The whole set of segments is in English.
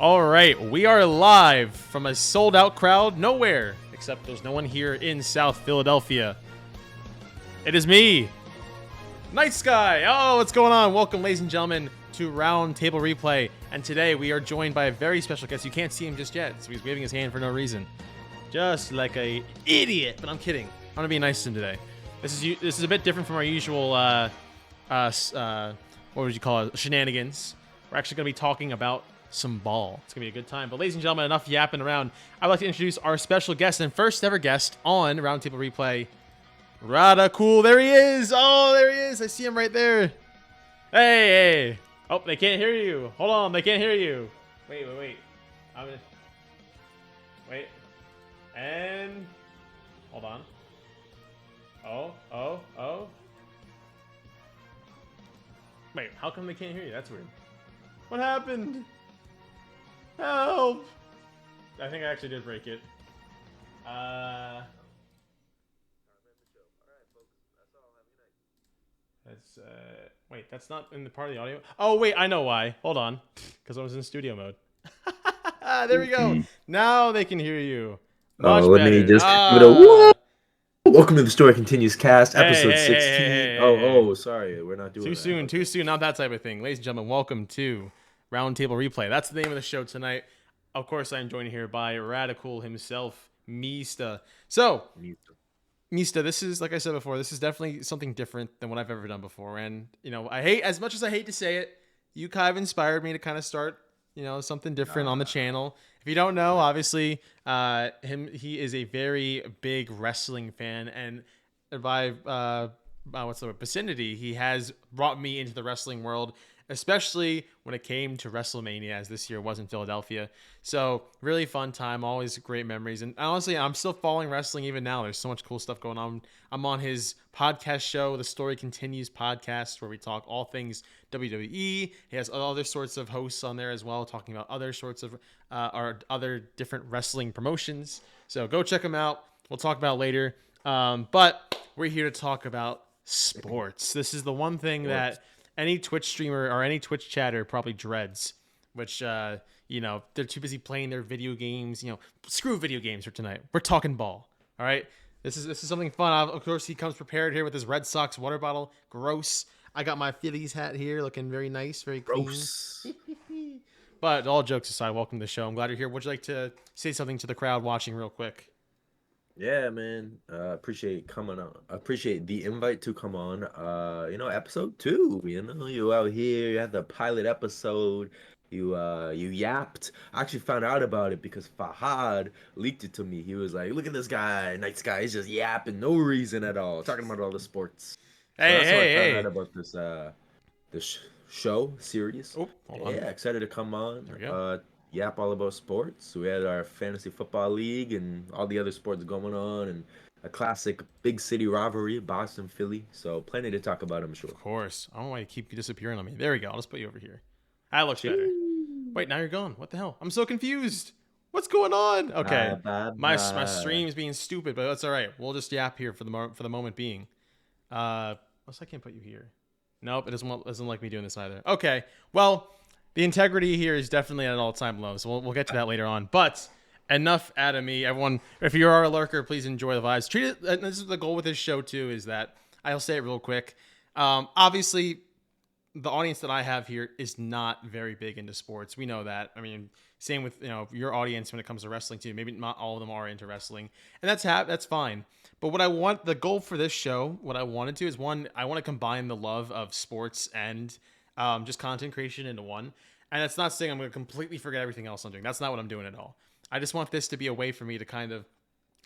All right, we are live from a sold-out crowd nowhere, except there's no one here in South Philadelphia. It is me, Night Sky. Oh, what's going on? Welcome, ladies and gentlemen, to Roundtable Replay. And today we are joined by a very special guest. You can't see him just yet, so he's waving his hand for no reason. Just like a idiot. But I'm kidding. I'm gonna be nice to him today. This is a bit different from our usual what would you call it? Shenanigans. We're actually gonna be talking about some ball. It's gonna be a good time. But ladies and gentlemen, enough yapping around. I'd like to introduce our special guest and first ever guest on Roundtable Replay. Rada cool. There he is. Oh, there he is. I see him right there. Hey. Oh, they can't hear you. Hold on, they can't hear you. Wait. I'm gonna wait. And hold on. Oh. Wait, how come they can't hear you? That's weird. What happened? Help! I think I actually did break it. Wait, that's not in the part of the audio. Oh wait, I know why. Hold on, because I was in studio mode. There we go. Now they can hear you. Much let better. me just give it a whoa. Welcome to the Story Continues cast, episode 16. Hey. Sorry, we're not doing too that. soon. Too soon. Not that type of thing. Ladies and gentlemen, welcome to Roundtable Replay. That's the name of the show tonight. Of course, I'm joined here by Radical himself, Mista. So, Mista, this is, like I said before, this is definitely something different than what I've ever ded before. And, as much as I hate to say it, you kind of inspired me to kind of start, something different on the channel. If you don't know, obviously, he is a very big wrestling fan. And by, vicinity, he has brought me into the wrestling world, especially when it came to WrestleMania, as this year was in Philadelphia. So really fun time, always great memories. And honestly, I'm still following wrestling even now. There's so much cool stuff going on. I'm on his podcast show, The Story Continues podcast, where we talk all things WWE. He has other sorts of hosts on there as well, talking about other sorts of or other different wrestling promotions. So go check him out. We'll talk about it later. But we're here to talk about sports. This is the one thing that any Twitch streamer or any Twitch chatter probably dreads, which, they're too busy playing their video games. Screw video games for tonight. We're talking ball. All right. This is something fun. Of course, he comes prepared here with his Red Sox water bottle. Gross. I got my Phillies hat here, looking very nice, very clean. Gross. But all jokes aside, welcome to the show. I'm glad you're here. Would you like to say something to the crowd watching real quick? Yeah, man. Appreciate coming on. Appreciate the invite to come on. Episode 2. You out here. You had the pilot episode. You yapped. I actually found out about it because Fahad leaked it to me. He was like, "Look at this guy, Night Sky. He's just yapping, no reason at all, talking about all the sports." So that's how I found out about this show series. Oh, hold on. Yeah, excited to come on. There we go. Yap all about sports. We had our fantasy football league and all the other sports going on, and a classic big city rivalry, Boston, Philly. So plenty to talk about, I'm sure. Of course. I don't know why you keep disappearing on me. There we go. I'll just put you over here. That looks better. Wait, now you're gone. What the hell? I'm so confused. What's going on? Okay, my stream's being stupid, but that's all right. We'll just yap here for the moment being. I can't put you here. Nope, it doesn't like me doing this either. Okay, well. The integrity here is definitely at an all-time low, so we'll get to that later on. But enough out of me. Everyone, if you are a lurker, please enjoy the vibes. Treat it, and this is the goal with this show, too, is that, I'll say it real quick. Obviously, the audience that I have here is not very big into sports. We know that. I mean, same with your audience when it comes to wrestling, too. Maybe not all of them are into wrestling, and that's fine. But the goal for this show, what I wanted to is, one, I want to combine the love of sports and just content creation into one. And that's not saying I'm going to completely forget everything else I'm doing. That's not what I'm doing at all. I just want this to be a way for me to kind of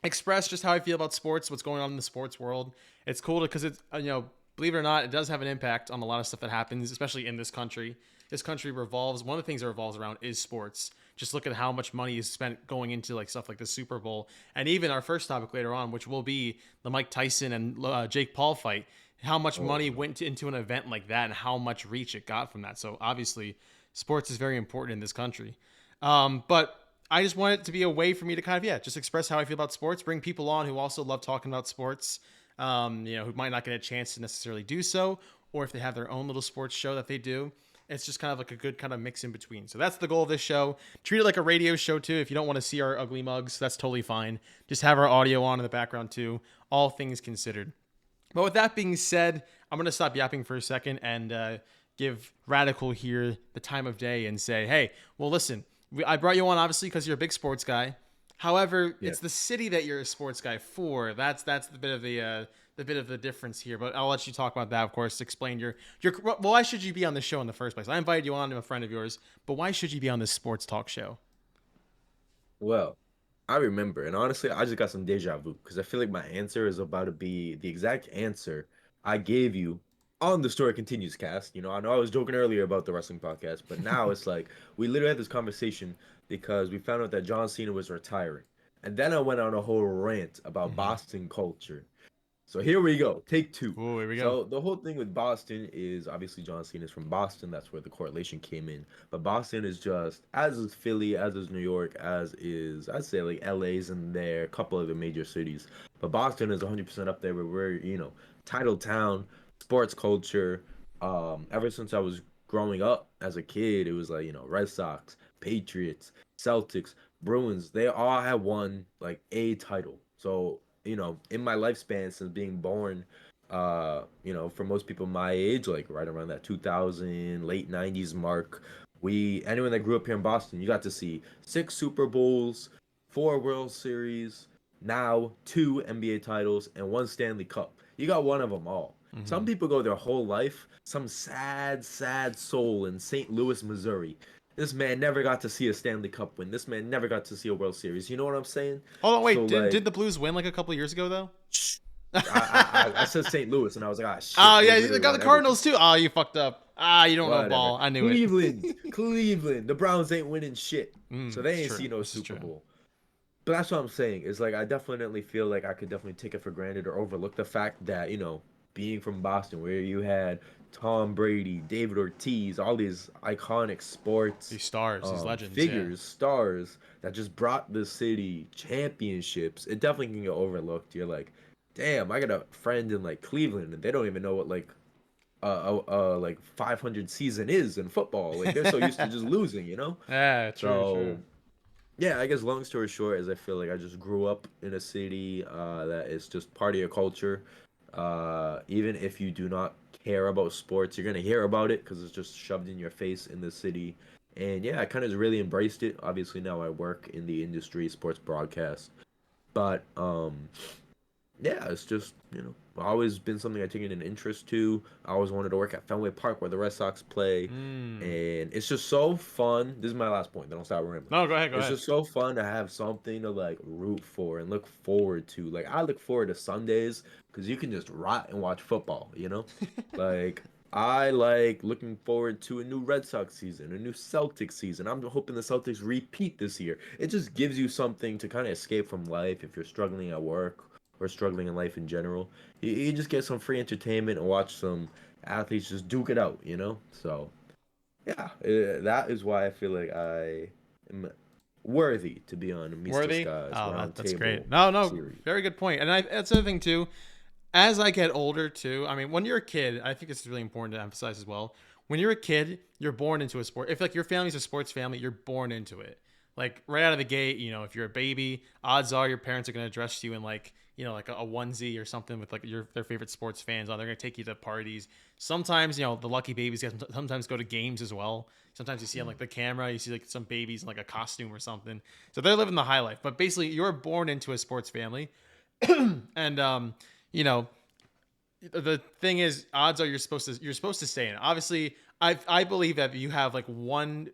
express just how I feel about sports, what's going on in the sports world. It's cool because it's, believe it or not, it does have an impact on a lot of stuff that happens, especially in this country. This country revolves, one of the things that revolves around is sports. Just look at how much money is spent going into like stuff like the Super Bowl. And even our first topic later on, which will be the Mike Tyson and Jake Paul fight. How much money went into an event like that and how much reach it got from that. So obviously, sports is very important in this country. But I just want it to be a way for me to kind of, just express how I feel about sports, bring people on who also love talking about sports, who might not get a chance to necessarily do so, or if they have their own little sports show that they do. it's just kind of like a good kind of mix in between. So that's the goal of this show. Treat it like a radio show too. If you don't want to see our ugly mugs, that's totally fine. Just have our audio on in the background too. All things considered. But with that being said, I'm going to stop yapping for a second and give Radical here the time of day and say, hey, well, listen, I brought you on obviously because you're a big sports guy. However, it's the city that you're a sports guy for. That's the bit of the difference here. But I'll let you talk about that, of course. Explain your well, why should you be on this show in the first place? I invited you on, I'm a friend of yours, but why should you be on this sports talk show? Well, I remember, and honestly, I just got some deja vu because I feel like my answer is about to be the exact answer I gave you on the Story Continues cast. I know I was joking earlier about the wrestling podcast, but now it's like we literally had this conversation because we found out that John Cena was retiring. And then I went on a whole rant about Boston culture. So here we go. Take two. Oh, here we go. So the whole thing with Boston is obviously John Cena is from Boston. That's where the correlation came in. But Boston is just as is Philly, as is New York, as is I'd say like LA's in there, a couple of the major cities. But Boston is 100% up there where we're title town, sports culture. Ever since I was growing up as a kid, it was like Red Sox, Patriots, Celtics, Bruins. They all had won like a title. So in my lifespan since being born, for most people my age, like right around that 2000, late 90s mark, anyone that grew up here in Boston, you got to see 6 Super Bowls, 4 World Series, now 2 NBA titles, and 1 Stanley Cup. You got one of them all. Some people go their whole life, some sad soul in St. Louis, Missouri. This man never got to see a Stanley Cup win. This man never got to see a World Series. You know what I'm saying? Hold on, wait. So, did the Blues win like a couple years ago though? I said St. Louis, and I was like, ah, shit. Oh yeah, you got the Cardinals too. Oh, you fucked up. You don't know ball. I knew it. Cleveland. The Browns ain't winning shit, so they ain't see no Super Bowl. But that's what I'm saying. Is like I definitely feel like I could definitely take it for granted or overlook the fact that being from Boston, where you had Tom Brady, David Ortiz, all these iconic sports, these stars, these legends, figures, stars that just brought the city championships. It definitely can get overlooked. You're like, damn, I got a friend in like Cleveland, and they don't even know what like 500 season is in football. Like they're so used to just losing, Yeah, true. Yeah, I guess long story short is I feel like I just grew up in a city that is just part of your culture. Even if you do not care about sports, you're gonna hear about it because it's just shoved in your face in the city. And yeah, I kind of really embraced it. Obviously now I work in the industry, sports broadcast. But yeah, it's just always been something I've taken an interest to. I always wanted to work at Fenway Park where the Red Sox play, and it's just so fun. This is my last point. Then I'll stop rambling. No, go ahead. It's just so fun to have something to like root for and look forward to. Like I look forward to Sundays because you can just rot and watch football. Like I like looking forward to a new Red Sox season, a new Celtics season. I'm hoping the Celtics repeat this year. It just gives you something to kind of escape from life if you're struggling at work or struggling in life in general. You just get some free entertainment and watch some athletes just duke it out, So, yeah, that is why I feel like I am worthy to be on Mr. Sky's that's Roundtable great. No, series. Very good point. And that's the other thing too. As I get older too, I mean, when you're a kid, I think it's really important to emphasize as well. When you're a kid, you're born into a sport. If like your family's a sports family, you're born into it. Like right out of the gate, if you're a baby, odds are your parents are going to dress you in like like a onesie or something with like their favorite sports fans on. They're going to take you to parties. Sometimes, the lucky babies sometimes go to games as well. Sometimes you see on like the camera, you see like some babies in like a costume or something. So they're living the high life. But basically, you're born into a sports family. And, the thing is, odds are you're supposed to stay in it. Obviously, I believe that you have like one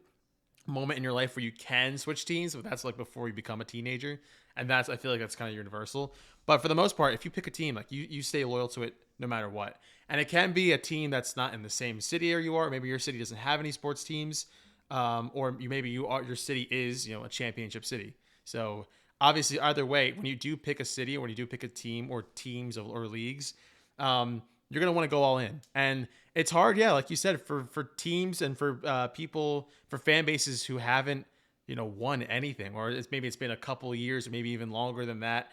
moment in your life where you can switch teams, but that's like before you become a teenager. And I feel like that's kind of universal. But for the most part, if you pick a team, like you stay loyal to it no matter what. And it can be a team that's not in the same city as you are. Maybe your city doesn't have any sports teams, or your city is a championship city. So obviously, either way, when you do pick a city or when you do pick a team or teams or leagues, you're gonna want to go all in. And it's hard, yeah, like you said, for teams and for people, for fan bases who haven't won anything, or maybe it's been a couple of years or maybe even longer than that.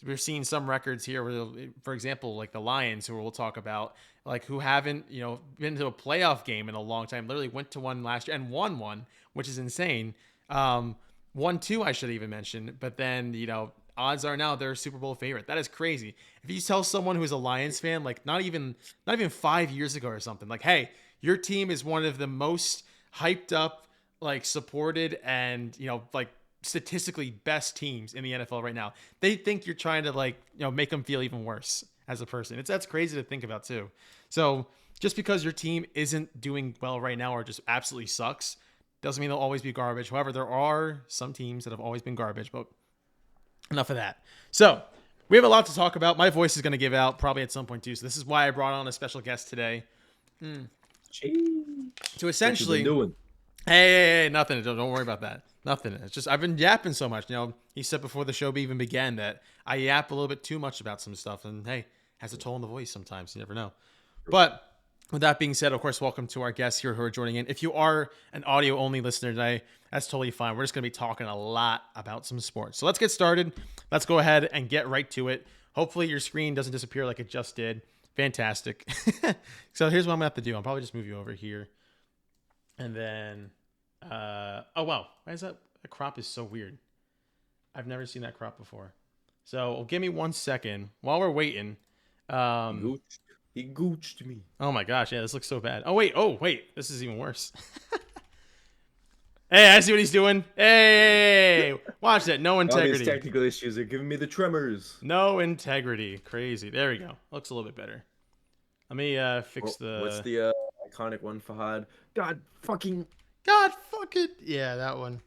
we're seeing some records here where, for example, like the Lions, who we'll talk about, like who haven't, been to a playoff game in a long time, literally went to one last year and won one, which is insane. 1-2, I should even mention, but then, odds are now they're a Super Bowl favorite. That is crazy. If you tell someone who's a Lions fan, like not even 5 years ago or something, like, hey, your team is one of the most hyped up, like supported and, like statistically best teams in the NFL right now, they think you're trying to like, make them feel even worse as a person. That's crazy to think about too. So just because your team isn't doing well right now or just absolutely sucks doesn't mean they'll always be garbage. However, there are some teams that have always been garbage, but enough of that. So we have a lot to talk about. My voice is going to give out probably at some point too. So this is why I brought on a special guest today. To essentially, hey, nothing. Don't worry about that. Nothing. It's just I've been yapping so much. He said before the show even began that I yap a little bit too much about some stuff, and hey, has a toll on the voice sometimes. You never know. But with that being said, of course, welcome to our guests here who are joining in. If you are an audio-only listener today, that's totally fine. We're just going to be talking a lot about some sports. So let's get started. Let's go ahead and get right to it. Hopefully your screen doesn't disappear like it just did. Fantastic. So here's what I'm going to have to do. I'll probably just move you over here. And then, oh, wow. Why is that? The crop is so weird. I've never seen that crop before. So give me 1 second while we're waiting. He gooched me. Oh my gosh, yeah, this looks so bad. Oh wait, this is even worse. Hey, I see what he's doing. Hey, watch that. No integrity. All these technical issues are giving me the tremors. No integrity. Crazy. There we go. Looks a little bit better. Let me fix the... What's the iconic one, Fahad? God fucking... Yeah, that one.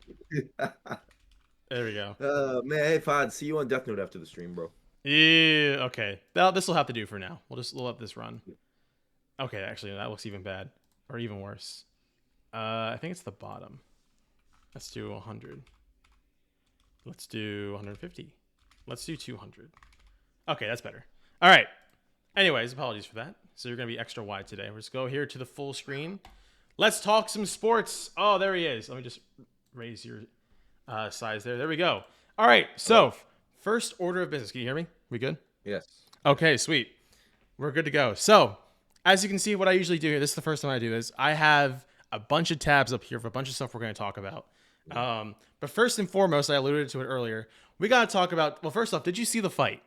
There we go. Man, hey, Fahad, see you on Death Note after the stream, bro. Yeah, okay. This will have to do for now. We'll let this run. Okay, actually, that looks even bad. Or even worse. I think it's the bottom. Let's do 100. Let's do 150. Let's do 200. Okay, that's better. All right. Anyways, apologies for that. So you're going to be extra wide today. We'll just go here to the full screen. Let's talk some sports. Oh, there he is. Let me just raise your size there. There we go. All right, so... First order of business. Can you hear me? We good? Yes. Okay, sweet. We're good to go. So, as you can see, what I usually do here, this is the first time I do this, I have a bunch of tabs up here for a bunch of stuff we're going to talk about. But first and foremost, I alluded to it earlier, we got to talk about, well, first off, did you see the fight?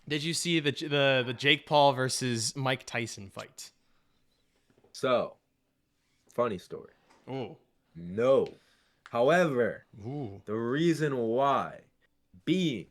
Did you see the Jake Paul versus Mike Tyson fight? So, funny story. Oh. No. However, Ooh. The reason why being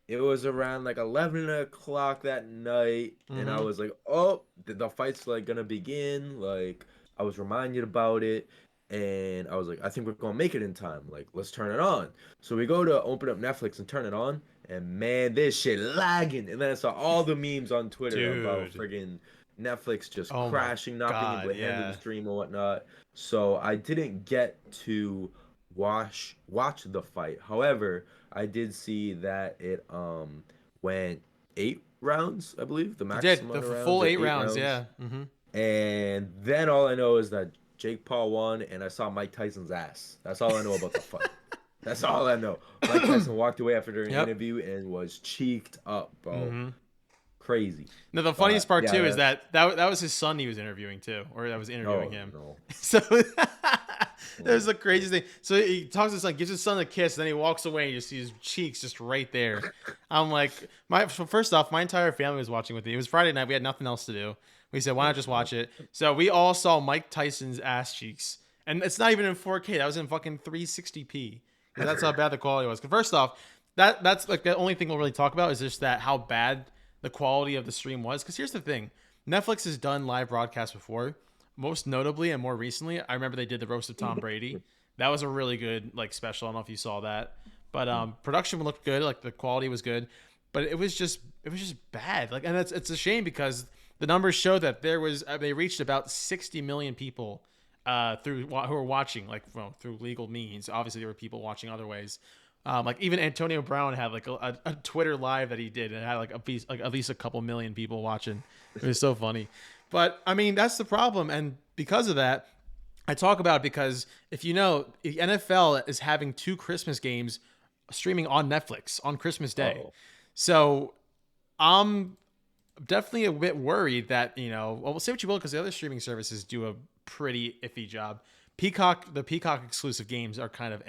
it was around like 11 o'clock that night, and I was like, oh, the fight's like gonna begin. Like, I was reminded about it, and I was like, I think we're gonna make it in time. Like, let's turn it on. So we go to open up Netflix and turn it on, and man, this shit lagging. And then I saw all the memes on Twitter about friggin' Netflix just crashing, not being able to handle the stream and whatnot. So I didn't get to watch the fight. However, I did see that it went 8 rounds, I believe. The maximum the full 8 rounds, yeah. Mm-hmm. And then all I know is that Jake Paul won, and I saw Mike Tyson's ass. That's all I know about the fight. That's all I know. Mike Tyson walked away after an interview and was cheeked up, bro. Mm-hmm. Crazy. No, the funniest part too is that was his son he was interviewing too, or that was interviewing him. No. So that was the craziest thing. So he talks to his son, gives his son a kiss, and then he walks away and you see his cheeks just right there. I'm like, first off, my entire family was watching with me. It was Friday night. We had nothing else to do. We said, why not just watch it? So we all saw Mike Tyson's ass cheeks. And it's not even in 4K. That was in fucking 360p. That's how bad the quality was. First off, that's like the only thing we'll really talk about is just that how bad the quality of the stream was. Because here's the thing. Netflix has done live broadcasts before. Most notably and more recently, I remember they did the roast of Tom Brady. That was a really good like special. I don't know if you saw that. But production looked good. Like the quality was good. But it was just bad. Like, and it's a shame because the numbers show that they reached about 60 million people who were watching, like, well, through legal means. Obviously, there were people watching other ways. Like even Antonio Brown had like a Twitter live that he did, and it had like at least a couple million people watching. It was so funny. But I mean, that's the problem, and because of that, I talk about it because if you know, the NFL is having 2 Christmas games streaming on Netflix on Christmas Day. So I'm definitely a bit worried that, well, we'll say what you will, because the other streaming services do a pretty iffy job. The Peacock exclusive games are kind of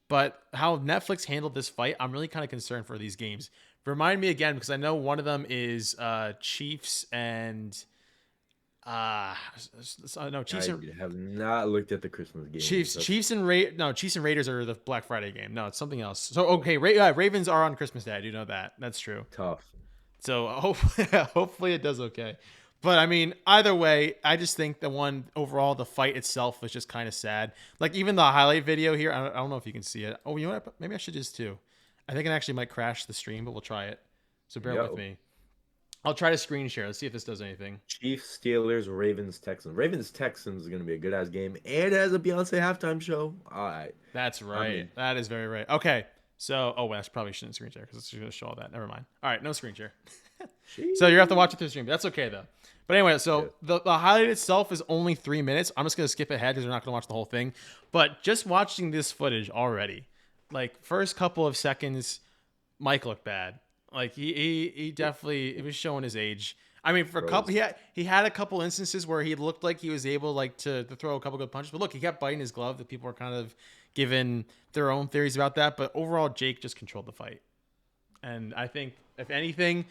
but how Netflix handled this fight, I'm really kind of concerned for these games. Remind me again, because I know one of them is Chiefs and no, Chiefs I and have not looked at the Christmas games. Chiefs and Raiders are the Black Friday game. No, it's something else. So okay, Ravens are on Christmas Day. I do know that. That's true. Tough. So hopefully it does okay. But I mean, either way, I just think the fight itself was just kind of sad. Like even the highlight video here, I don't know if you can see it. Oh, you know what? Maybe I should just too. I think it actually might crash the stream, but we'll try it. So bear with me. I'll try to screen share. Let's see if this does anything. Chiefs, Steelers, Ravens, Texans. Ravens, Texans is going to be a good ass game. And it has a Beyonce halftime show. All right. That's right. That is very right. Okay. So, I probably shouldn't screen share because it's going to show all that. Never mind. All right. No screen share. So you have to watch it through the stream. That's okay though. But anyway, so the highlight itself is only 3 minutes. I'm just going to skip ahead because we're not going to watch the whole thing. But just watching this footage already, like first couple of seconds, Mike looked bad. Like he definitely, it was showing his age. I mean, for a couple, he had a couple instances where he looked like he was able to throw a couple good punches. But look, he kept biting his glove. That people were kind of giving their own theories about that. But overall, Jake just controlled the fight. And I think, if anything,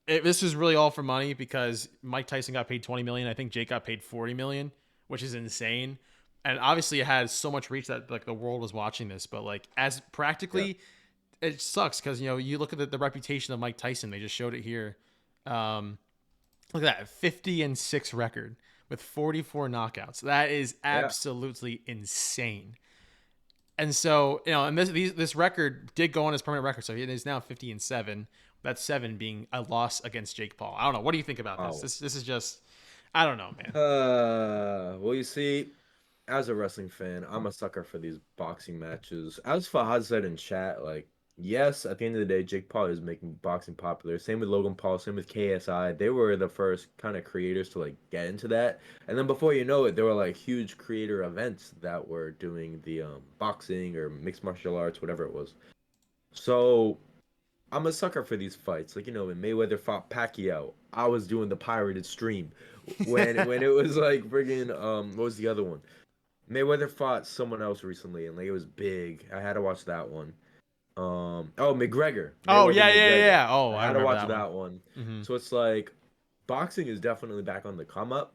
this was really all for money because Mike Tyson got paid $20 million. I think Jake got paid $40 million, which is insane. And obviously, it had so much reach that like the world was watching this. But like as practically. Yeah. It sucks because you look at the reputation of Mike Tyson. They just showed it here. Look at that 50-6 record with 44 knockouts. That is absolutely insane. And so and this record did go on his permanent record, so it is now 50-7. That 7 being a loss against Jake Paul. I don't know. What do you think about this? This is just, I don't know, man. Well, you see, as a wrestling fan, I'm a sucker for these boxing matches. As Fahad said in chat, like. Yes, at the end of the day, Jake Paul is making boxing popular. Same with Logan Paul, same with KSI. They were the first kind of creators to like get into that. And then before you know it, there were like huge creator events that were doing the boxing or mixed martial arts, whatever it was. So I'm a sucker for these fights. Like, when Mayweather fought Pacquiao, I was doing the pirated stream. When it was like friggin' what was the other one? Mayweather fought someone else recently and like it was big. I had to watch that one. McGregor. Oh yeah. Oh, I had to watch that one. Mm-hmm. So it's like boxing is definitely back on the come up.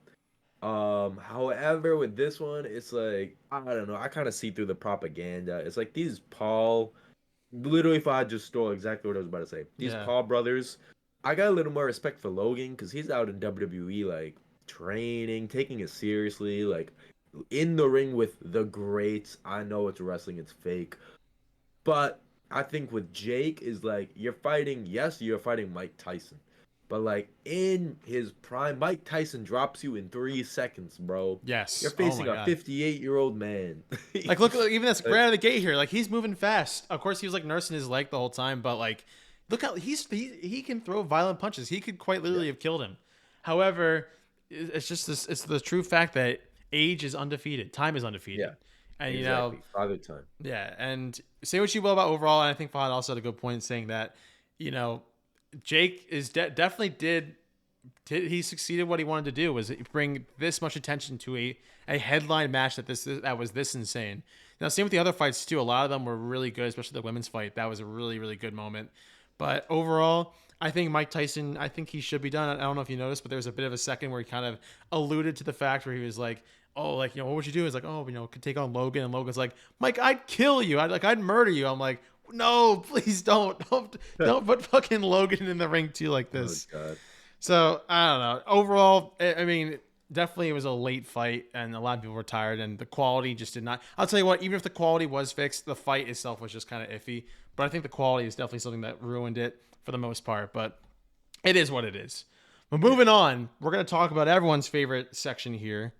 However, with this one, it's like I don't know. I kind of see through the propaganda. It's like these Paul. Literally, if I just stole exactly what I was about to say, these Paul brothers. I got a little more respect for Logan because he's out in WWE, like training, taking it seriously, like in the ring with the greats. I know it's wrestling, it's fake, but. I think with Jake is like you're fighting Mike Tyson. But like in his prime, Mike Tyson drops you in 3 seconds, bro. Yes. You're facing a 58-year-old man. Like look, even that's right out of the gate here. Like he's moving fast. Of course he was like nursing his leg the whole time, but like look how he can throw violent punches. He could quite literally have killed him. However, it's just it's the true fact that age is undefeated. Time is undefeated. Yeah. And exactly. Father time. Yeah, and say what you will about overall, and I think Fahad also had a good point saying that, Jake is definitely he succeeded what he wanted to do was bring this much attention to a headline match that was this insane. Now, same with the other fights too. A lot of them were really good, especially the women's fight. That was a really, really good moment. But overall, I think Mike Tyson, I think he should be done. I don't know if you noticed, but there was a bit of a second where he kind of alluded to the fact where he was like, oh, like, what would you do? It's like, oh, could take on Logan. And Logan's like, Mike, I'd kill you. I'd murder you. I'm like, no, please don't put fucking Logan in the ring too like this. Oh, God. So I don't know. Overall, I mean, definitely it was a late fight and a lot of people were tired and the quality just did not. I'll tell you what, even if the quality was fixed, the fight itself was just kind of iffy. But I think the quality is definitely something that ruined it for the most part. But it is what it is. But moving on, we're going to talk about everyone's favorite section here.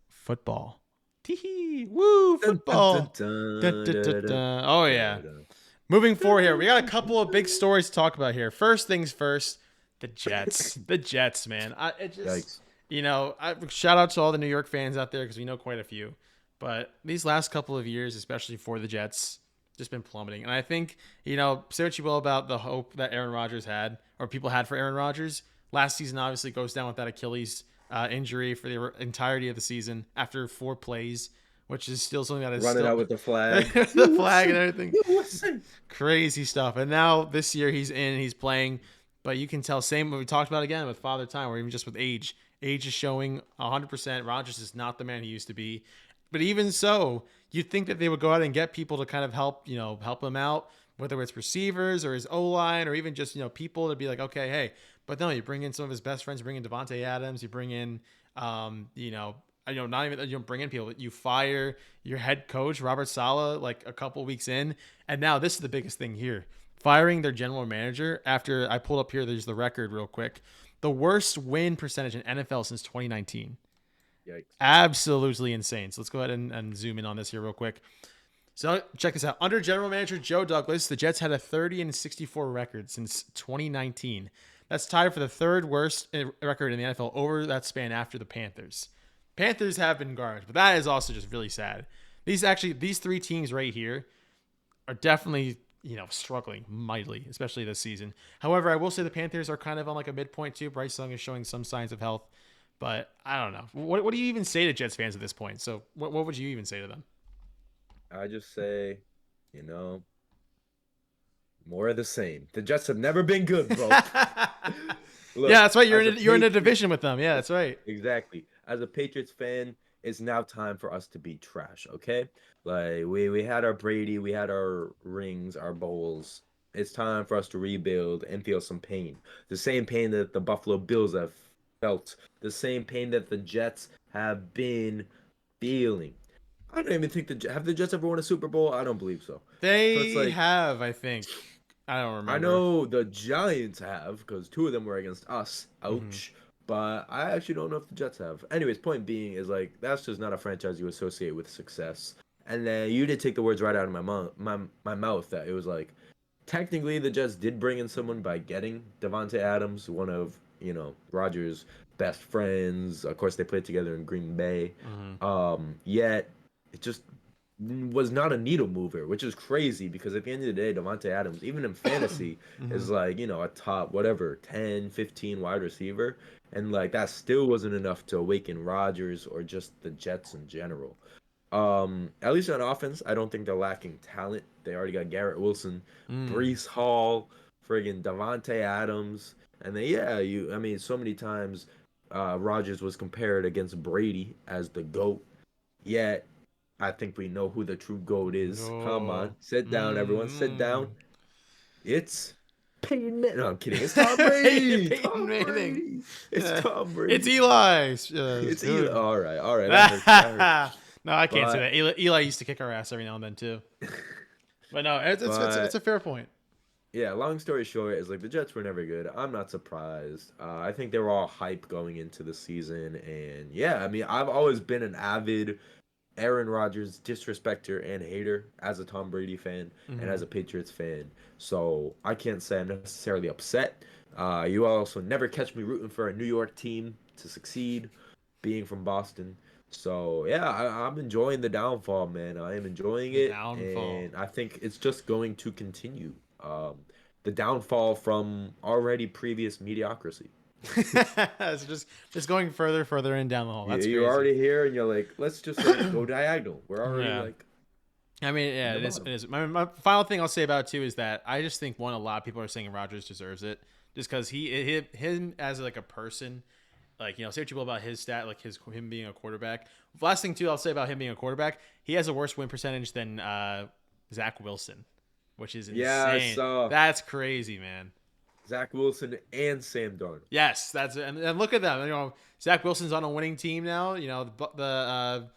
Football. Tee-hee. Woo, football. Oh, yeah. Moving forward here, we got a couple of big stories to talk about here. First things first, the Jets. The Jets, man. Shout out to all the New York fans out there because we know quite a few. But these last couple of years, especially for the Jets, just been plummeting. And I think, say what you will about the hope that Aaron Rodgers had, or people had for Aaron Rodgers. Last season obviously goes down with that Achilles injury for the entirety of the season after 4 plays, which is still something that is running still out with the flag. the flag and everything. USA. Crazy stuff. And now this year he's in, he's playing, but you can tell, same what we talked about again with Father Time, or even just with age. Age is showing 100%. Rodgers is not the man he used to be. But even so, you'd think that they would go out and get people to kind of help him out, whether it's receivers or his O-line or even just, people to be like, okay, hey. But no, you bring in some of his best friends. You bring in Devontae Adams. You bring in, not even, you don't bring in people. You fire your head coach, Robert Saleh, like a couple weeks in. And now this is the biggest thing here. Firing their general manager after, I pulled up here, there's the record real quick. The worst win percentage in NFL since 2019. Yikes. Absolutely insane. So let's go ahead and zoom in on this here real quick. So check this out. Under general manager Joe Douglas, the Jets had a 30-64 record since 2019. That's tied for the 3rd worst record in the NFL over that span after the Panthers. Panthers have been garbage, but that is also just really sad. These 3 teams right here are definitely, struggling mightily, especially this season. However, I will say the Panthers are kind of on like a midpoint too. Bryce Young is showing some signs of health, but I don't know. What do you even say to Jets fans at this point? So what would you even say to them? I just say, more of the same. The Jets have never been good, bro. Look, yeah, that's right. You're in a division with them. Yeah, that's right. Exactly. As a Patriots fan, it's now time for us to be trash, okay? Like we had our Brady, we had our rings, our bowls. It's time for us to rebuild and feel some pain. The same pain that the Buffalo Bills have felt, the same pain that the Jets have been feeling. I don't even think have the Jets ever won a Super Bowl? I don't believe so. They have, I think. I don't remember. I know the Giants have, because 2 of them were against us. Ouch. Mm-hmm. But I actually don't know if the Jets have. Anyways, point being is like that's just not a franchise you associate with success. And then you did take the words right out of my mouth that it was like technically the Jets did bring in someone by getting Devontae Adams, one of Rodgers' best friends. Of course, they played together in Green Bay. Mm-hmm. Yet it just was not a needle mover, which is crazy because at the end of the day, Devontae Adams, even in fantasy, mm-hmm. is like, a top, 10, 15 wide receiver. And like that still wasn't enough to awaken Rodgers or just the Jets in general. At least on offense, I don't think they're lacking talent. They already got Garrett Wilson, Breece Hall, friggin' Devontae Adams. And then, so many times Rodgers was compared against Brady as the GOAT. Yet, I think we know who the true GOAT is. Oh. Come on. Sit down, everyone. Sit down. It's Peyton Manning. No, I'm kidding. It's Tom Brady. Peyton Manning. It's Tom Brady. It's Eli. It's Eli. All right. That hurts. No, I can't say that. Eli used to kick our ass every now and then, too. But no, it's a fair point. Yeah, long story short is like the Jets were never good. I'm not surprised. I think they were all hype going into the season. And yeah, I've always been an avid Aaron Rodgers disrespecter and hater as a Tom Brady fan and as a Patriots fan. So I can't say I'm necessarily upset. You also never catch me rooting for a New York team to succeed, being from Boston. So yeah, I'm enjoying the downfall, man. I am enjoying it, and I think it's just going to continue. The downfall from already previous mediocrity. It's just going further in down the hole. That's you're already here, and you're like, let's just go diagonal. We're already it is. My final thing I'll say about it too is that I just think a lot of people are saying Rodgers deserves it just because him as like a person, like say what you will about his stat, like him being a quarterback. Last thing too, I'll say about him being a quarterback, he has a worse win percentage than Zach Wilson, which is insane. Yeah, I saw. That's crazy, man. Zach Wilson and Sam Darnold. Yes, that's it. And look at them. Zach Wilson's on a winning team now. The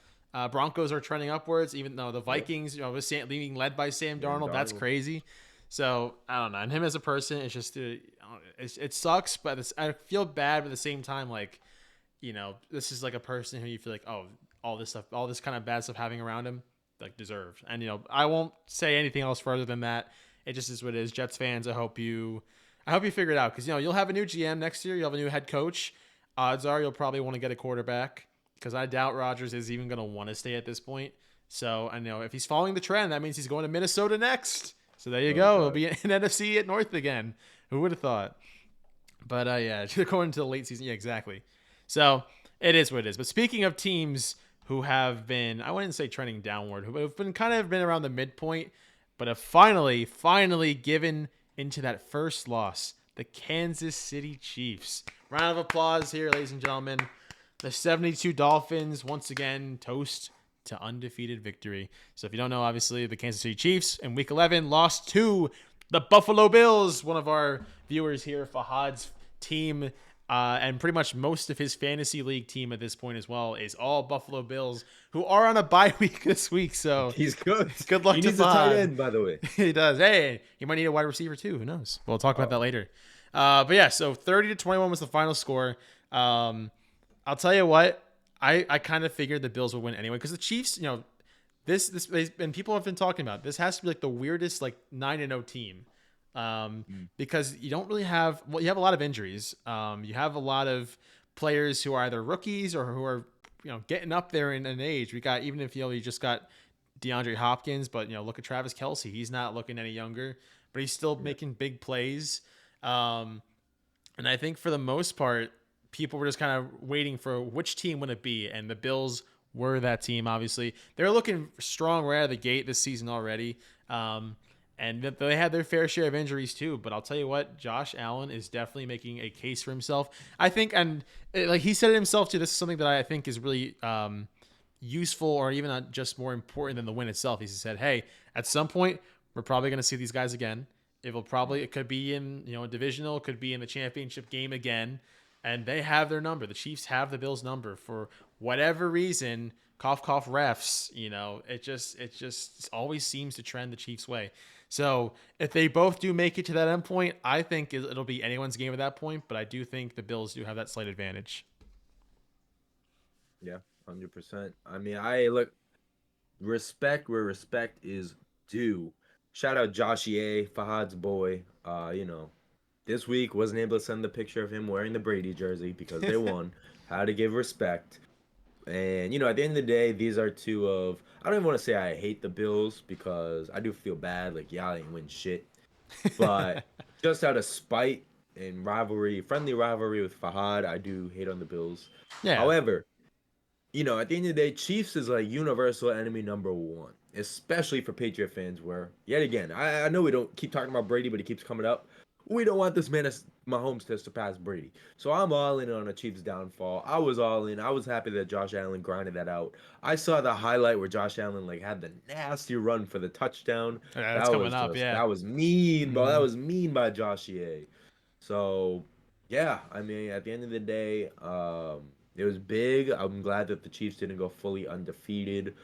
Broncos are trending upwards, even though the Vikings, was being led by Sam Darnold. That's crazy. So I don't know. And him as a person, it's just it sucks, but I feel bad, but at the same time, like this is like a person who you feel like, oh, all this stuff, all this kind of bad stuff having around him, like deserved. And I won't say anything else further than that. It just is what it is. Jets fans, I hope you figure it out because you'll have a new GM next year. You'll have a new head coach. Odds are you'll probably want to get a quarterback because I doubt Rodgers is even going to want to stay at this point. So I know if he's following the trend, that means he's going to Minnesota next. So there you Oh, go. God. It'll be an NFC at North again. Who would have thought? But yeah, going into the late season. Yeah, exactly. So it is what it is. But speaking of teams who have been, I wouldn't say trending downward, who have been kind of been around the midpoint, but have finally given into that first loss, the Kansas City Chiefs. Round of applause here, ladies and gentlemen. The 72 Dolphins once again toast to undefeated victory. So if you don't know, obviously the Kansas City Chiefs in Week 11 lost to the Buffalo Bills, one of our viewers here, Fahad's team, and pretty much most of his fantasy league team at this point as well is all Buffalo Bills, who are on a bye week this week. So He's good. good luck He to needs a tight Fahad. end, by the way. He does. Hey, he might need a wide receiver too. Who knows? We'll talk about that later. But yeah, so 30-21 was the final score. I'll tell you what, I kind of figured the Bills would win anyway because the Chiefs, this and people have been talking about this has to be like the weirdest like 9-0 team, because you don't really have you have a lot of injuries. You have a lot of players who are either rookies or who are getting up there in an age. We got even if you just got DeAndre Hopkins, but look at Travis Kelce. He's not looking any younger, but he's still making big plays. And I think for the most part, people were just kind of waiting for which team would it be, and the Bills were that team. Obviously, they're looking strong right out of the gate this season already, and they had their fair share of injuries too. But I'll tell you what, Josh Allen is definitely making a case for himself. I think, and like he said it himself too, this is something that I think is really useful, or even not just more important than the win itself. He said, "Hey, at some point, we're probably going to see these guys again. It could be in a divisional, it could be in the championship game again." And they have their number. The Chiefs have the Bills' number for whatever reason. Cough, cough, refs. It just always seems to trend the Chiefs' way. So if they both do make it to that end point, I think it'll be anyone's game at that point. But I do think the Bills do have that slight advantage. Yeah, 100%. I mean, respect where respect is due. Shout out Joshy A, Fahad's boy. This week wasn't able to send the picture of him wearing the Brady jersey because they won. How to give respect. And, at the end of the day, these are two of... I don't even want to say I hate the Bills because I do feel bad. Like, y'all ain't win shit. But just out of spite and friendly rivalry with Fahad, I do hate on the Bills. Yeah. However, at the end of the day, Chiefs is like universal enemy number one, especially for Patriot fans where, yet again, I know we don't keep talking about Brady, but he keeps coming up. We don't want this man, Mahomes, to surpass Brady. So I'm all in on a Chiefs downfall. I was all in. I was happy that Josh Allen grinded that out. I saw the highlight where Josh Allen had the nasty run for the touchdown. Yeah, that's coming up. Yeah, that was mean, bro. That was mean by Josh A. So yeah, I mean, at the end of the day, it was big. I'm glad that the Chiefs didn't go fully undefeated.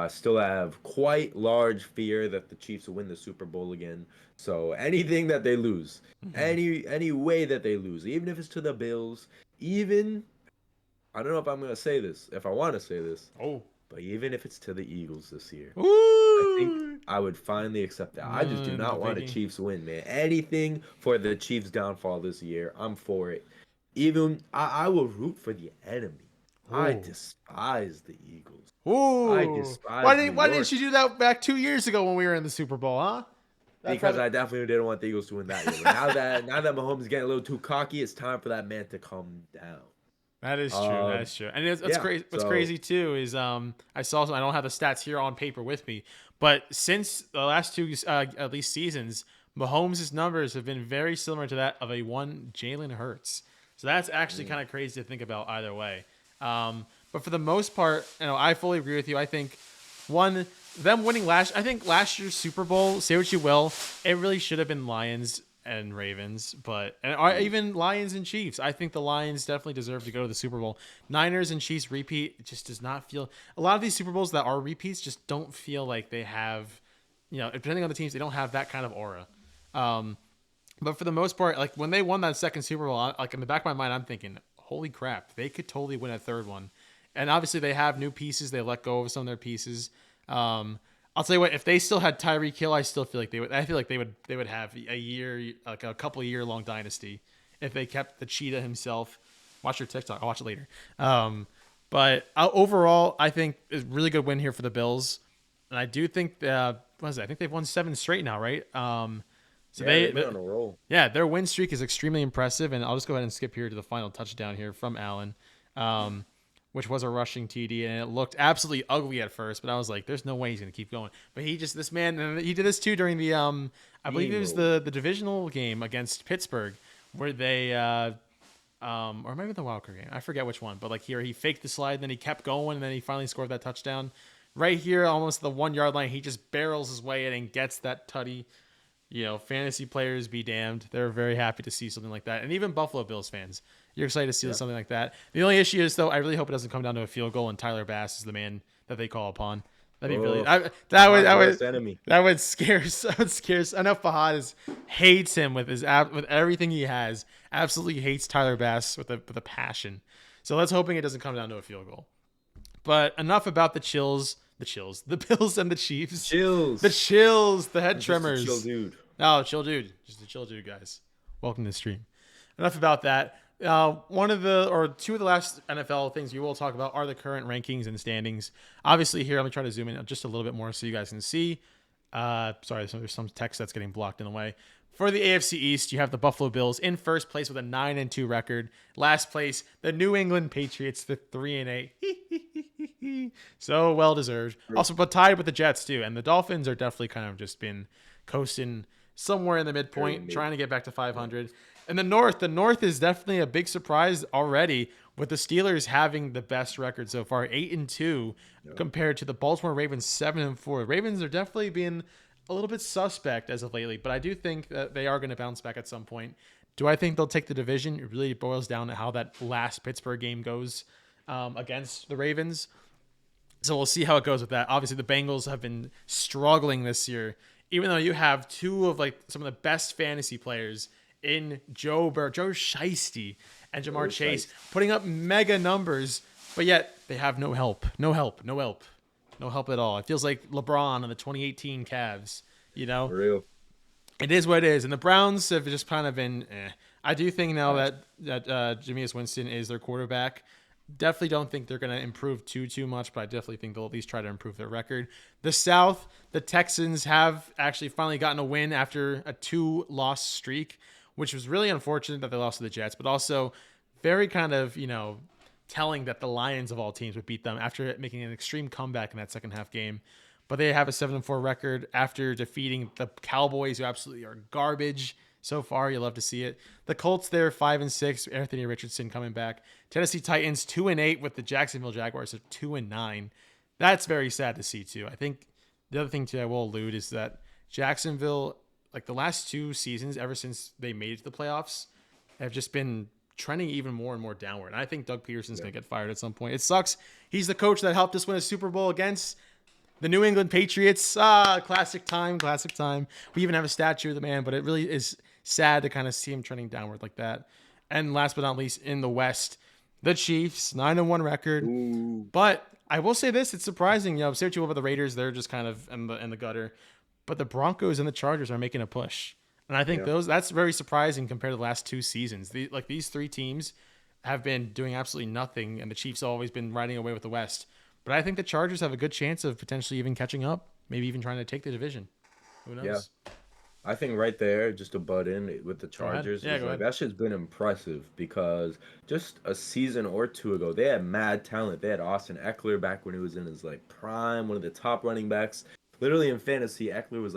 Still have quite large fear that the Chiefs will win the Super Bowl again. So anything that they lose, any way that they lose, even if it's to the Bills, I don't know if I'm gonna say this, if I want to say this, but even if it's to the Eagles this year, I think I would finally accept that. I just do not want a Chiefs win, man. Anything for the Chiefs downfall this year, I'm for it. Even I will root for the enemy. I despise the Eagles. I despise. Why didn't you do that back 2 years ago when we were in the Super Bowl, huh? Because I definitely didn't want the Eagles to win that year. But now that Mahomes is getting a little too cocky, it's time for that man to calm down. That is true. That's true. And it's crazy. What's crazy too is I saw some. I don't have the stats here on paper with me, but since the last two at least seasons, Mahomes' numbers have been very similar to that of a one Jalen Hurts. So that's actually kind of crazy to think about either way. But for the most part, I fully agree with you. I think them winning last year's Super Bowl, say what you will, it really should have been Lions and Ravens, even Lions and Chiefs. I think the Lions definitely deserve to go to the Super Bowl. Niners and Chiefs repeat, it just does not feel. A lot of these Super Bowls that are repeats just don't feel like they have, depending on the teams, they don't have that kind of aura. But for the most part, like when they won that second Super Bowl, like in the back of my mind, I'm thinking, holy crap, they could totally win a third one. And obviously they have new pieces. They let go of some of their pieces. I'll tell you what, if they still had Tyreek Hill, I still feel like they would. I feel like they would have a year, like a couple of year long dynasty, if they kept the cheetah himself. Watch your TikTok. I'll watch it later. But overall, I think it's a really good win here for the Bills. and I do think what is it? I think they've won 7 straight now, right? So Yeah, they've been on a roll. yeah, their win streak is extremely impressive, and I'll just go ahead and skip here to the final touchdown here from Allen, which was a rushing TD, and it looked absolutely ugly at first, but I was like, "There's no way he's gonna keep going." But this man, and he did this too during the I believe it was the divisional game against Pittsburgh, where they or maybe the wildcard game, I forget which one, but like here he faked the slide, and then he kept going, and then he finally scored that touchdown. Right here, almost the 1 yard line, he just barrels his way in and gets that tutty. Fantasy players be damned. They're very happy to see something like that. And even Buffalo Bills fans, you're excited to see something like that. The only issue is, though, I really hope it doesn't come down to a field goal and Tyler Bass is the man that they call upon. That'd be really that would scare. That would scare. I know Fahad hates him with with everything he has. Absolutely hates Tyler Bass with a passion. So let's hoping it doesn't come down to a field goal. But enough about the chills. The Bills and the Chiefs. The chills, the head tremors. Chill dude. Oh, chill dude. Just a chill dude, guys. Welcome to the stream. Enough about that. Two of the last NFL things we will talk about are the current rankings and standings. Obviously, here, let me try to zoom in just a little bit more so you guys can see. Sorry, there's some text that's getting blocked in the way. For the AFC East, you have the Buffalo Bills in first place with a 9-2 record. Last place, the New England Patriots, the 3-8. So well deserved. Also, but tied with the Jets too, and the Dolphins are definitely kind of just been coasting somewhere in the midpoint, trying to get back to 500. And the North is definitely a big surprise already, with the Steelers having the best record so far, 8-2, compared to the Baltimore Ravens 7-4. Ravens are definitely being a little bit suspect as of lately, but I do think that they are going to bounce back at some point. Do I think they'll take the division? It really boils down to how that last Pittsburgh game goes against the Ravens. So we'll see how it goes with that. Obviously, the Bengals have been struggling this year, even though you have two of some of the best fantasy players in Joe Shiesty and Jamar Chase putting up mega numbers, but yet they have no help at all. It feels like LeBron on the 2018 Cavs, For real. It is what it is. And the Browns have just kind of been I do think now that Jameis Winston is their quarterback, definitely don't think they're going to improve too much, but I definitely think they'll at least try to improve their record. The South, the Texans have actually finally gotten a win after a 2-loss streak, which was really unfortunate that they lost to the Jets, but also very kind of, telling that the Lions of all teams would beat them after making an extreme comeback in that second half game. But they have a 7-4 record after defeating the Cowboys, who absolutely are garbage so far. You love to see it. The Colts, they're 5-6. Anthony Richardson coming back. Tennessee Titans 2-8 with the Jacksonville Jaguars at 2-9. That's very sad to see too. I think the other thing too I will allude is that Jacksonville, like the last 2 seasons, ever since they made it to the playoffs, have just been trending even more and more downward. And I think Doug Peterson's going to get fired at some point. It sucks. He's the coach that helped us win a Super Bowl against the New England Patriots. Classic time. We even have a statue of the man, but it really is sad to kind of see him trending downward like that. And last but not least, in the West, the Chiefs, 9-1 record. Ooh. But I will say this, it's surprising. Say what you will about the Raiders, they're just kind of in the gutter. But the Broncos and the Chargers are making a push. And I think that's very surprising compared to the last 2 seasons. These 3 teams have been doing absolutely nothing, and the Chiefs have always been riding away with the West. But I think the Chargers have a good chance of potentially even catching up, maybe even trying to take the division. Who knows? Yeah. I think right there, just to butt in with the Chargers, that shit's been impressive because just a season or 2 ago, they had mad talent. They had Austin Eckler back when he was in his prime, one of the top running backs. Literally in fantasy, Eckler was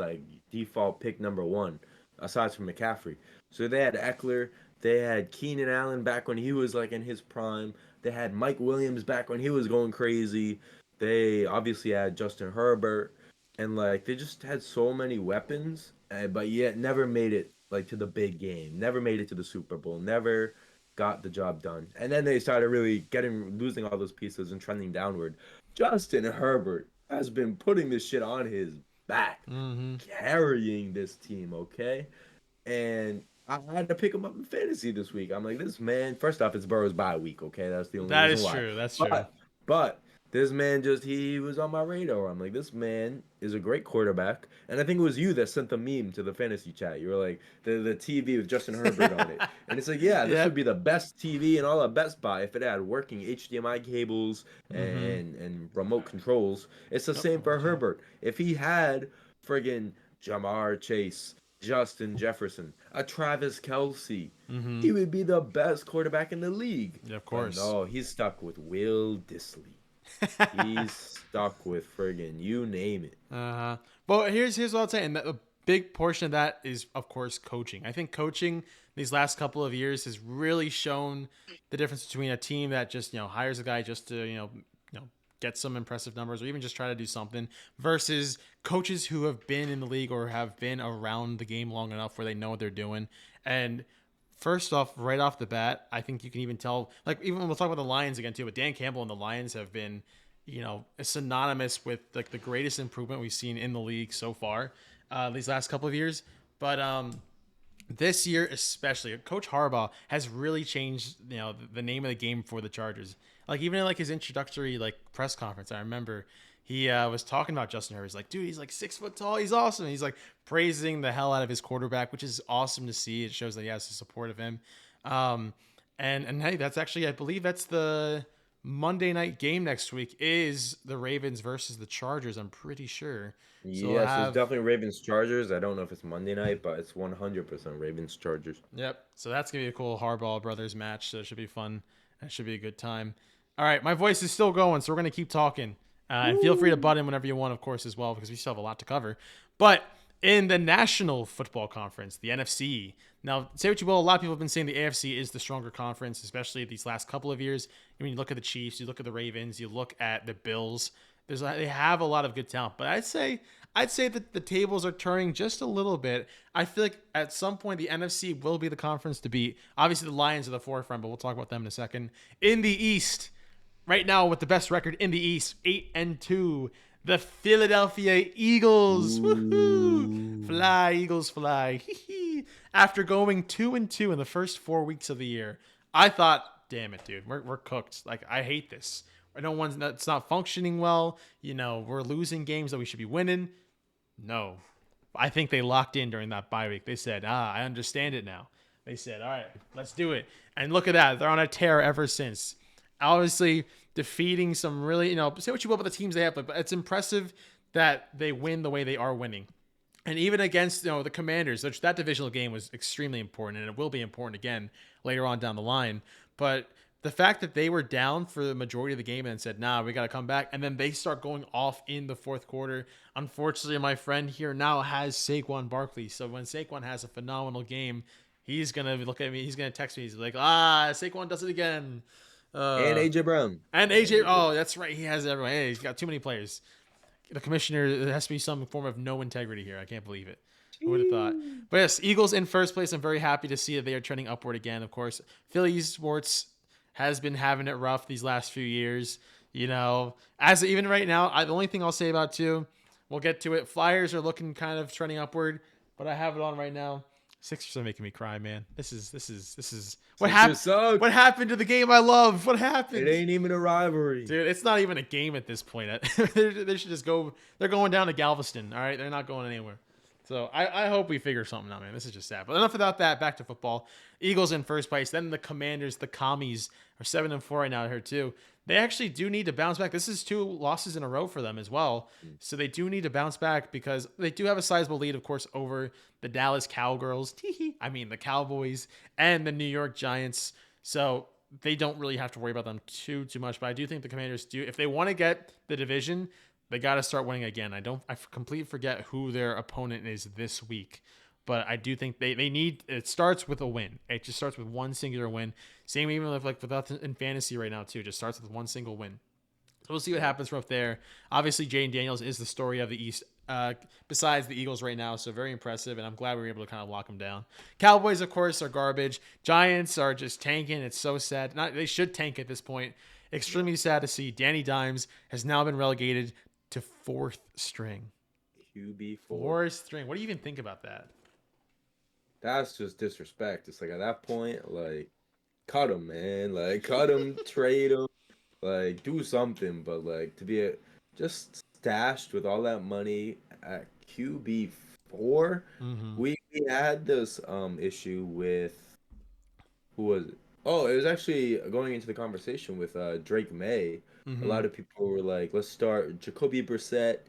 default pick number 1, aside from McCaffrey. So they had Eckler, they had Keenan Allen back when he was in his prime. They had Mike Williams back when he was going crazy. They obviously had Justin Herbert, and they just had so many weapons, but yet never made it to the big game. Never made it to the Super Bowl. Never got the job done. And then they started really losing all those pieces and trending downward. Justin Herbert has been putting this shit on his back, carrying this team, okay? And I had to pick him up in fantasy this week. I'm like, this man, first off, it's Burrow's bye week, okay? That's the only reason why. That's true. But This man just he was on my radar. I'm like, this man is a great quarterback. And I think it was you that sent the meme to the fantasy chat. You were like, the TV with Justin Herbert on it. And it's like, yeah, this would Yep. be the best TV in all of Best Buy if it had working HDMI cables Mm-hmm. and remote controls. It's the Nope. same Remote for control. Herbert. If he had friggin' Jamar Chase, Justin Jefferson, a Travis Kelsey, Mm-hmm. he would be the best quarterback in the league. Yeah, of But course. no, he's stuck with Will Disley. He's stuck with friggin' you name it. Uh-huh. But here's what I'll say, and a big portion of that is, of course, coaching. I think coaching these last couple of years has really shown the difference between a team that just hires a guy just to get some impressive numbers or even just try to do something versus coaches who have been in the league or have been around the game long enough where they know what they're doing. And first off, right off the bat, I think you can even tell, like, even when we'll talk about the Lions again too, but Dan Campbell and the Lions have been, synonymous with like the greatest improvement we've seen in the league so far, these last couple of years. But this year especially, Coach Harbaugh has really changed, the name of the game for the Chargers. Like even in like his introductory like press conference, I remember he was talking about Justin Herbert. He's like, dude, he's like 6 foot tall. He's awesome. He's like praising the hell out of his quarterback, which is awesome to see. It shows that he has the support of him. Um, and hey, that's actually, I believe that's the Monday night game next week is the Ravens versus the Chargers. I'm pretty sure. So we'll Yes, it's have definitely Ravens Chargers. I don't know if it's Monday night, but it's 100% Ravens Chargers. Yep. So that's gonna be a cool Harbaugh brothers match. So it should be fun. That should be a good time. All right, my voice is still going, so we're gonna keep talking. And feel free to butt in whenever you want, of course, as well, because we still have a lot to cover. But in the National Football Conference, the NFC. Now, say what you will, a lot of people have been saying the AFC is the stronger conference, especially these last couple of years. I mean, you look at the Chiefs, you look at the Ravens, you look at the Bills. They have a lot of good talent, but I'd say that the tables are turning just a little bit. I feel like at some point the NFC will be the conference to beat. Obviously, the Lions are the forefront, but we'll talk about them in a second. In the East, right now with the best record in the East, 8-2, the Philadelphia Eagles. Woohoo! Ooh. Fly, Eagles, fly. After going 2-2 in the first 4 weeks of the year, I thought, damn it, dude, we're cooked. Like I hate this. It's not functioning well. We're losing games that we should be winning. No. I think they locked in during that bye week. They said, I understand it now. They said, all right, let's do it. And look at that. They're on a tear ever since. Obviously, defeating some really, say what you will about the teams they have, but it's impressive that they win the way they are winning. And even against the Commanders, which that divisional game was extremely important, and it will be important again later on down the line. But the fact that they were down for the majority of the game and said, "Nah, we got to come back," and then they start going off in the fourth quarter. Unfortunately, my friend here now has Saquon Barkley, so when Saquon has a phenomenal game, he's gonna look at me. He's gonna text me. He's like, Saquon does it again." And Uh, AJ Brown. and And AJ, AJ. oh, that's right. He has everyone. Hey, he's got too many players. The commissioner, there has to be some form of no integrity here. I can't believe it. Who would have thought? But yes, Eagles in first place. I'm very happy to see that they are trending upward again. Of course, Phillies sports has been having it rough these last few years. As even right now, the only thing I'll say about too, we'll get to it. Flyers are looking kind of trending upward, but I have it on right now. Sixers are making me cry, man. This is what happened. Sixers suck. What happened to the game I love? What It happened? ain't even a rivalry. Dude, it's not even a game at this point. They should just go. They're going down to Galveston. All right, they're not going anywhere. So I hope we figure something out, man. This is just sad. But enough about that. Back to football. Eagles in first place. Then the Commanders, the Commies, are 7-4 right now. I heard too. They actually do need to bounce back. This is 2 losses in a row for them as well. So they do need to bounce back because they do have a sizable lead, of course, over the Dallas Cowgirls. I mean the Cowboys and the New York Giants. So they don't really have to worry about them too much. But I do think the Commanders do. If they want to get the division, they got to start winning again. I completely forget who their opponent is this week, but I do think they need. It starts with a win. It just starts with one singular win. Same even with without in fantasy right now too. Just starts with one single win. So we'll see what happens from up there. Obviously, Jaden Daniels is the story of the East, besides the Eagles right now. So very impressive, and I'm glad we were able to kind of lock them down. Cowboys, of course, are garbage. Giants are just tanking. It's so sad. They should tank at this point. Extremely sad to see. Danny Dimes has now been relegated to fourth string. QB4. Fourth string. What do you even think about that? That's just disrespect. It's like at that point, like cut him, man. Like cut him, trade him. Like, do something, but like to be just stashed with all that money at QB4, Mm-hmm. we had this issue with who was it? Oh, it was actually going into the conversation with Drake May. A Mm-hmm. lot of people were like, let's start Jacoby Brissett.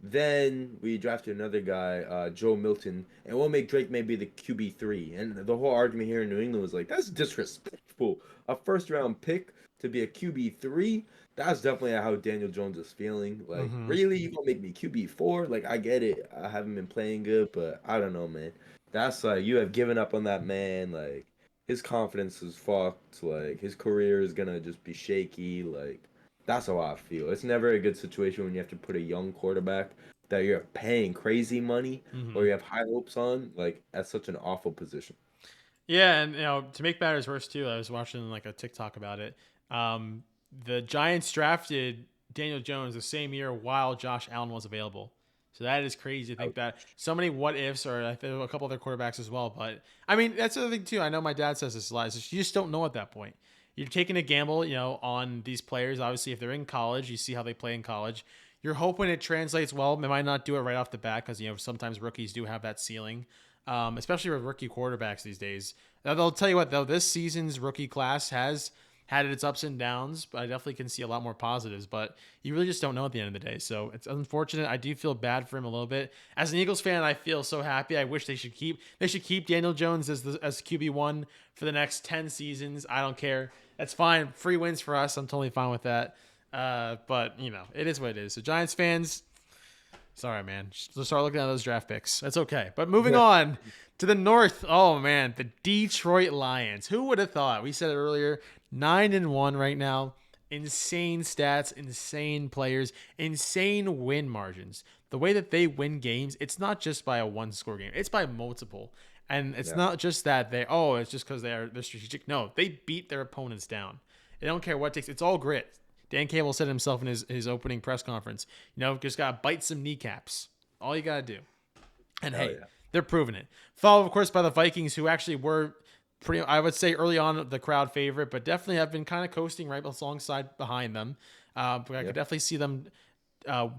Then we drafted another guy, Joe Milton, and we'll make Drake maybe the QB3. And the whole argument here in New England was like, that's disrespectful. A first round pick to be a QB3? That's definitely how Daniel Jones is feeling. Like, Mm-hmm. really? You gonna make me QB4? Like, I get it. I haven't been playing good, but I don't know, man. That's like, you have given up on that man. Like, his confidence is fucked. Like, his career is gonna just be shaky. Like, that's how I feel. It's never a good situation when you have to put a young quarterback that you're paying crazy money Mm-hmm. or you have high hopes on, like at such an awful position. Yeah, and to make matters worse too, I was watching like a TikTok about it. The Giants drafted Daniel Jones the same year while Josh Allen was available. So that is crazy to think that Ouch. so many what ifs, or I think a couple other quarterbacks as well. But I mean, that's the other thing too. I know my dad says this a lot. Is just, you just don't know at that point. You're taking a gamble, on these players. Obviously, if they're in college, you see how they play in college. You're hoping it translates well. They might not do it right off the bat because sometimes rookies do have that ceiling, especially with rookie quarterbacks these days. Now, they'll tell you what though, this season's rookie class has had its ups and downs, but I definitely can see a lot more positives. But you really just don't know at the end of the day, so it's unfortunate. I do feel bad for him a little bit. As an Eagles fan, I feel so happy. I wish they should keep Daniel Jones as QB1 for the next 10 seasons. I don't care. That's fine. Free wins for us. I'm totally fine with that. But it is what it is. So Giants fans, sorry, man. Just start looking at those draft picks. That's okay. But moving on to the North. Oh man, the Detroit Lions. Who would have thought? We said it earlier. 9-1 right now. Insane stats, insane players, insane win margins. The way that they win games, it's not just by a one-score game. It's by multiple. And it's Yeah. not just that it's just because they're strategic. No, they beat their opponents down. They don't care what it takes. It's all grit. Dan Cable said himself in his opening press conference, just got to bite some kneecaps. All you got to do. And Hell hey, yeah. they're proving it. Followed, of course, by the Vikings, who actually were pretty, I would say, early on the crowd favorite, but definitely have been kind of coasting right alongside behind them. But I Yeah. could definitely see them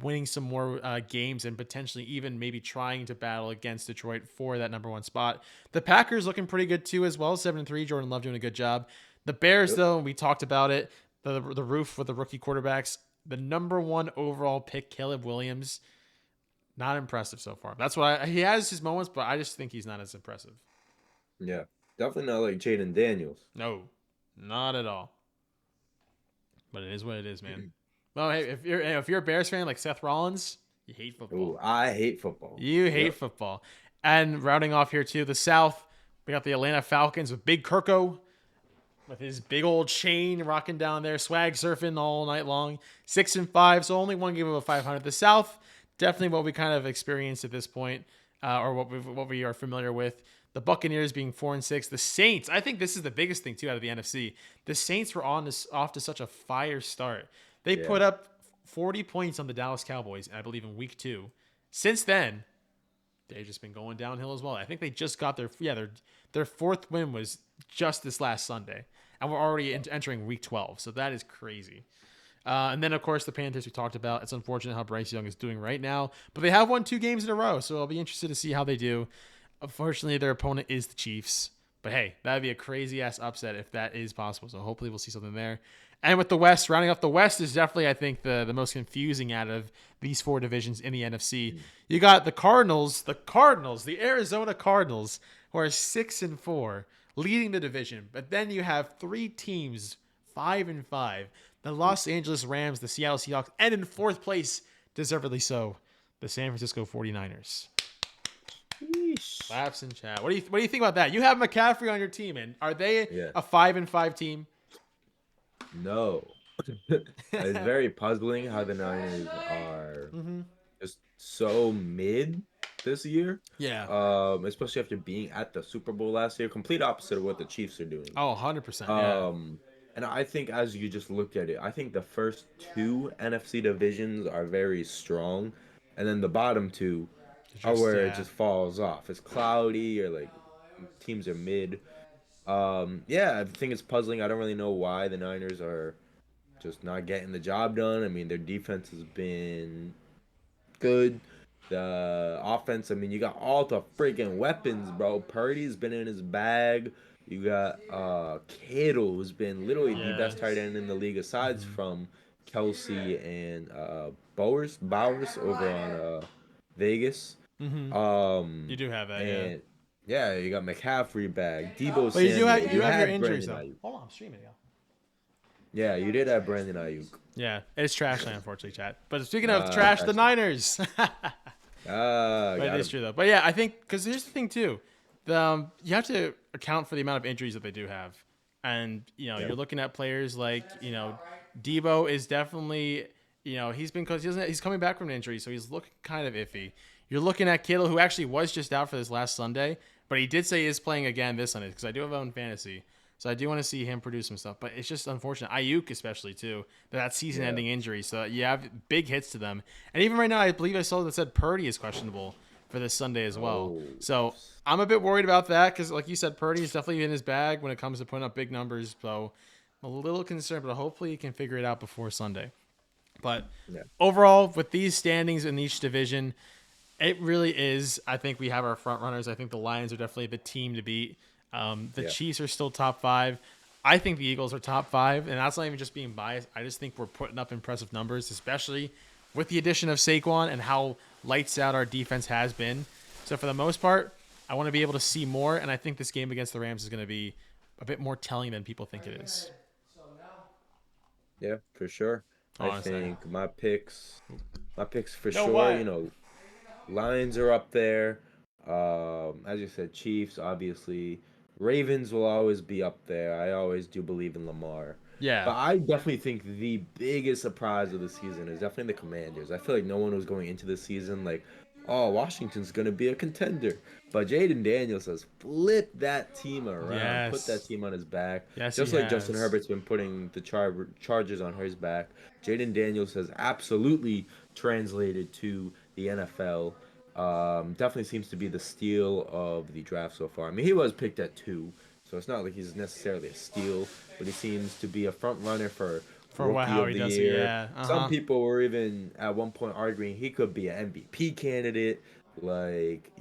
winning some more games and potentially even maybe trying to battle against Detroit for that number one spot. The Packers looking pretty good too as well, 7-3. Jordan Love doing a good job. The Bears, Yep. though, we talked about it. The roof with the rookie quarterbacks. The number one overall pick, Caleb Williams, not impressive so far. That's what he has his moments, but I just think he's not as impressive. Yeah. Definitely not like Jaden Daniels. No, not at all. But it is what it is, man. Well, hey, if you're a Bears fan like Seth Rollins, you hate Oh, football. I hate football. You hate Yep. football. And rounding off here too, the South, we got the Atlanta Falcons with Big Kirko with his big old chain rocking down there, swag surfing all night long. 6-5, so only one game of a 500. The South, definitely what we kind of experienced at this point, or what we are familiar with. The Buccaneers being 4-6. The Saints, I think this is the biggest thing too out of the NFC. The Saints were off to such a fire start. They Yeah. put up 40 points on the Dallas Cowboys, I believe, in week 2. Since then, they've just been going downhill as well. I think they just got their fourth win was just this last Sunday, and we're already entering week 12. So that is crazy. And then of course the Panthers we talked about. It's unfortunate how Bryce Young is doing right now, but they have won 2 games in a row, so I'll be interested to see how they do. Unfortunately, their opponent is the Chiefs, but hey, that'd be a crazy ass upset if that is possible. So hopefully we'll see something there. And with the West, rounding off the West is definitely, I think, the most confusing out of these 4 divisions in the NFC. You got the Arizona Cardinals, who are 6-4, leading the division. But then you have 3 teams, 5-5. The Los Angeles Rams, the Seattle Seahawks, and in 4th place, deservedly so, the San Francisco 49ers. Yeesh. Laps in chat. What do you think about that? You have McCaffrey on your team, and are they Yeah. a 5-5 team? No. It's very puzzling how the Niners are just so mid this year. Yeah. Especially after being at the Super Bowl last year. Complete opposite of what the Chiefs are doing. Oh, 100%. Yeah. And I think as you just looked at it, I think the first 2 NFC divisions are very strong, and then the bottom 2 are Just where it yeah. just falls off. It's cloudy or like teams are mid. Yeah, I think it's puzzling. I don't really know why the Niners are just not getting the job done. I mean, their defense has been good. The offense, I mean, you got all the freaking weapons, bro. Purdy's been in his bag. You got Kittle, who's been literally the Yeah. best tight end in the league, aside Mm-hmm. from Kelsey and Bowers over on Vegas. Mm-hmm. You Um, do have that, yeah. and yeah, you got McCaffrey back, Debo But Samuel. you You have your had injuries Brandon though. Ayuk. Hold on, I'm streaming, yo. Yeah, you did have Brandon Ayuk. Yeah, it's trash night, unfortunately, chat. But speaking of trash, the That's it. Niners. But it Got is him. true though. But yeah, I think because here's the thing too, you have to account for the amount of injuries that they do have, and Yep. you're looking at players like Debo is definitely he's been because he's coming back from an injury, so he's looking kind of iffy. You're looking at Kittle, who actually was just out for this last Sunday, but he did say he is playing again this Sunday because I do have my own fantasy. So I do want to see him produce some stuff, but it's just unfortunate. Ayuk especially too, that Yeah. season-ending injury. So you have big hits to them, and even right now, I believe I saw that said Purdy is questionable for this Sunday as well. Oh. So I'm a bit worried about that because, like you said, Purdy is definitely in his bag when it comes to putting up big numbers. So I'm a little concerned, but hopefully he can figure it out before Sunday. But Yeah. overall, with these standings in each division, it really is. I think we have our front runners. I think the Lions are definitely the team to beat. The Yeah. Chiefs are still top 5. I think the Eagles are top 5, and that's not even just being biased. I just think we're putting up impressive numbers, especially with the addition of Saquon and how lights out our defense has been. So for the most part, I want to be able to see more, and I think this game against the Rams is going to be a bit more telling than people think it is. Yeah, for sure. I Honestly. think my picks for No sure, what? Lions are up there. As you said, Chiefs, obviously. Ravens will always be up there. I always do believe in Lamar. Yeah. But I definitely think the biggest surprise of the season is definitely the Commanders. I feel like no one was going into the season like, oh, Washington's going to be a contender. But Jaden Daniels has flipped that team around, put that Yes. team on his back. Yes, he Just like Justin has. Herbert's been putting the Chargers on his back. Jaden Daniels has absolutely translated to the NFL. Definitely seems to be the steal of the draft so far. I mean, he was picked at 2, so it's not like he's necessarily a steal, but he seems to be a front runner for For what Rookie how of he the does it, Year. yeah. Some Uh-huh. people were even at one point arguing he could be an MVP candidate. Like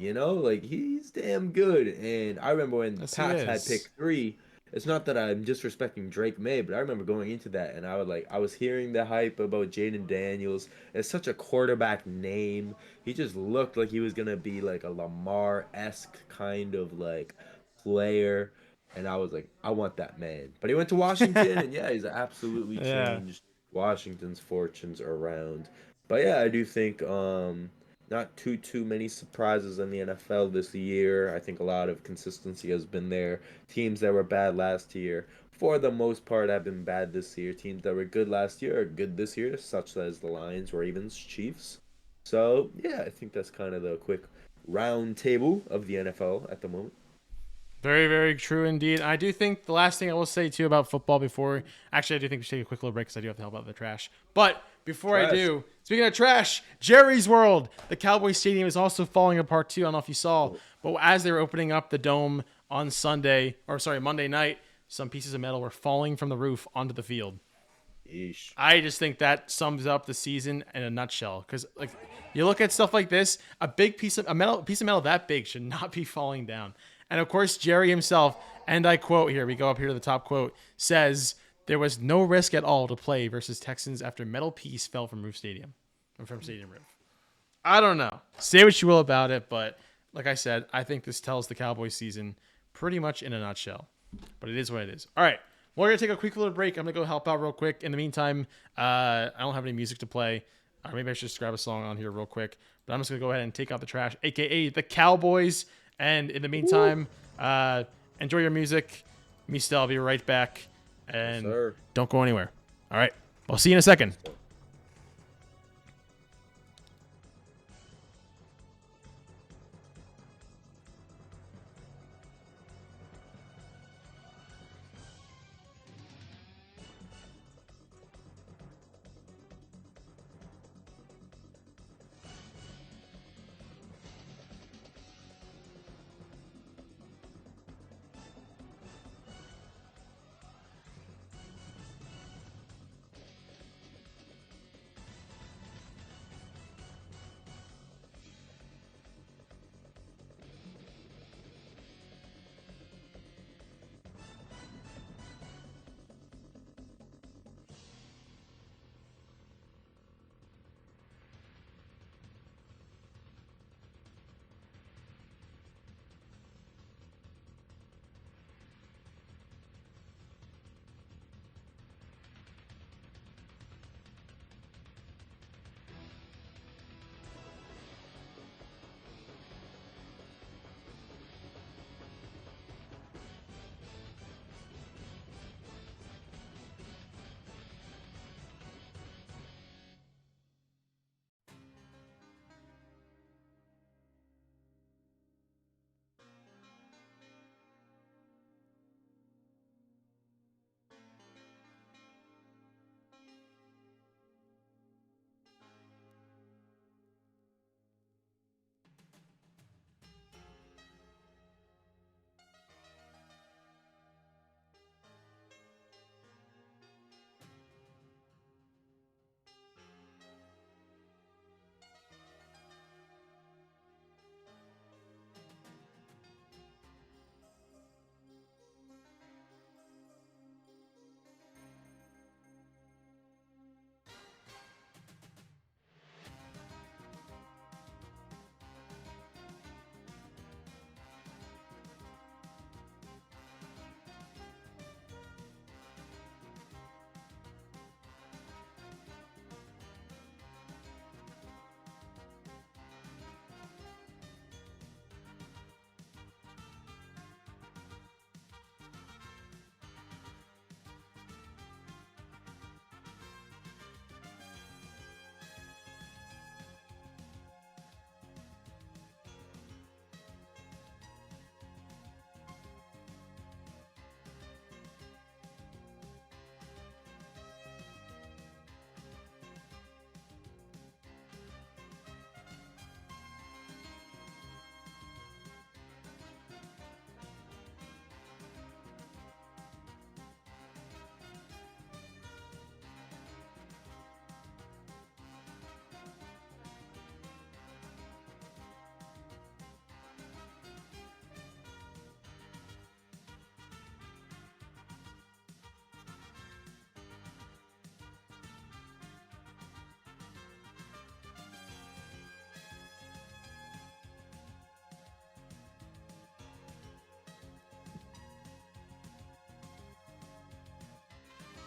he's damn good. And I remember when Yes, he Pats had is. pick 3. It's not that I'm disrespecting Drake May, but I remember going into that and I was hearing the hype about Jaden Daniels. It's such a quarterback name. He just looked like he was gonna be like a Lamar-esque kind of like player. And I was like, I want that man. But he went to Washington, and yeah, he's absolutely Yeah. changed Washington's fortunes around. But yeah, I do think not too many surprises in the NFL this year. I think a lot of consistency has been there. Teams that were bad last year, for the most part, have been bad this year. Teams that were good last year are good this year, such as the Lions, Ravens, Chiefs. So yeah, I think that's kind of the quick round table of the NFL at the moment. Very, very true indeed. I do think the last thing I will say too about football before actually I do think we should take a quick little break because I do have to help out with the trash. But before I Trash. do, speaking of trash, Jerry's World. The Cowboy Stadium is also falling apart too. I don't know if you saw, but as they were opening up the dome on Monday night, some pieces of metal were falling from the roof onto the field. Yeesh. I just think that sums up the season in a nutshell. Because like you look at stuff like this, a piece of metal that big should not be falling down. And of course, Jerry himself, and I quote here, we go up here to the top quote, says there was no risk at all to play versus Texans after metal piece fell from stadium roof. I don't know. Say what you will about it, but like I said, I think this tells the Cowboys season pretty much in a nutshell. But it is what it is. All right. We're going to take a quick little break. I'm going to go help out real quick. In the meantime, I don't have any music to play. Maybe I should just grab a song on here real quick. But I'm just going to go ahead and take out the trash, a.k.a. the Cowboys. And in the meantime, enjoy your music. Me still, I'll be right back. Yes, And sir. don't go anywhere. All right. I'll see you in a second.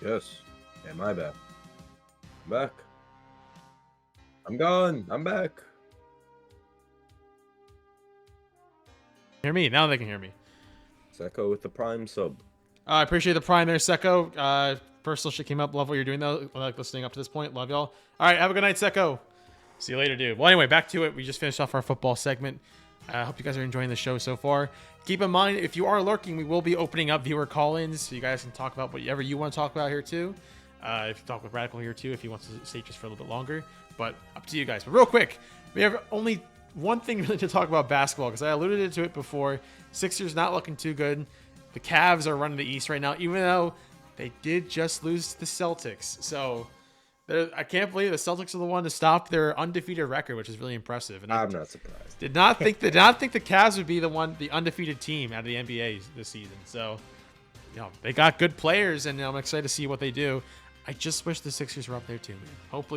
Yes. Am I back? I'm back. I'm gone. I'm back. Hear me? Now they can hear me. Secco with the prime sub. I appreciate the prime there, Secco. Personal shit came up. Love what you're doing, though. I like listening up to this point. Love y'all. All right, have a good night, Secco. See you later, dude. Well, anyway, back to it. We just finished off our football segment. I hope you guys are enjoying the show so far. Keep in mind, if you are lurking, we will be opening up viewer call-ins, so you guys can talk about whatever you want to talk about here, too. If you talk with Radical here, too, if he wants to stay just for a little bit longer. But up to you guys. But real quick, we have only one thing really to talk about basketball, because I alluded to it before. Sixers not looking too good. The Cavs are running the East right now, even though they did just lose to the Celtics. So I can't believe the Celtics are the one to stop their undefeated record, which is really impressive. And I'm not surprised. Did not think the Cavs would be the undefeated team out of the NBA this season. So, they got good players, and I'm excited to see what they do. I just wish the Sixers were up there too, man.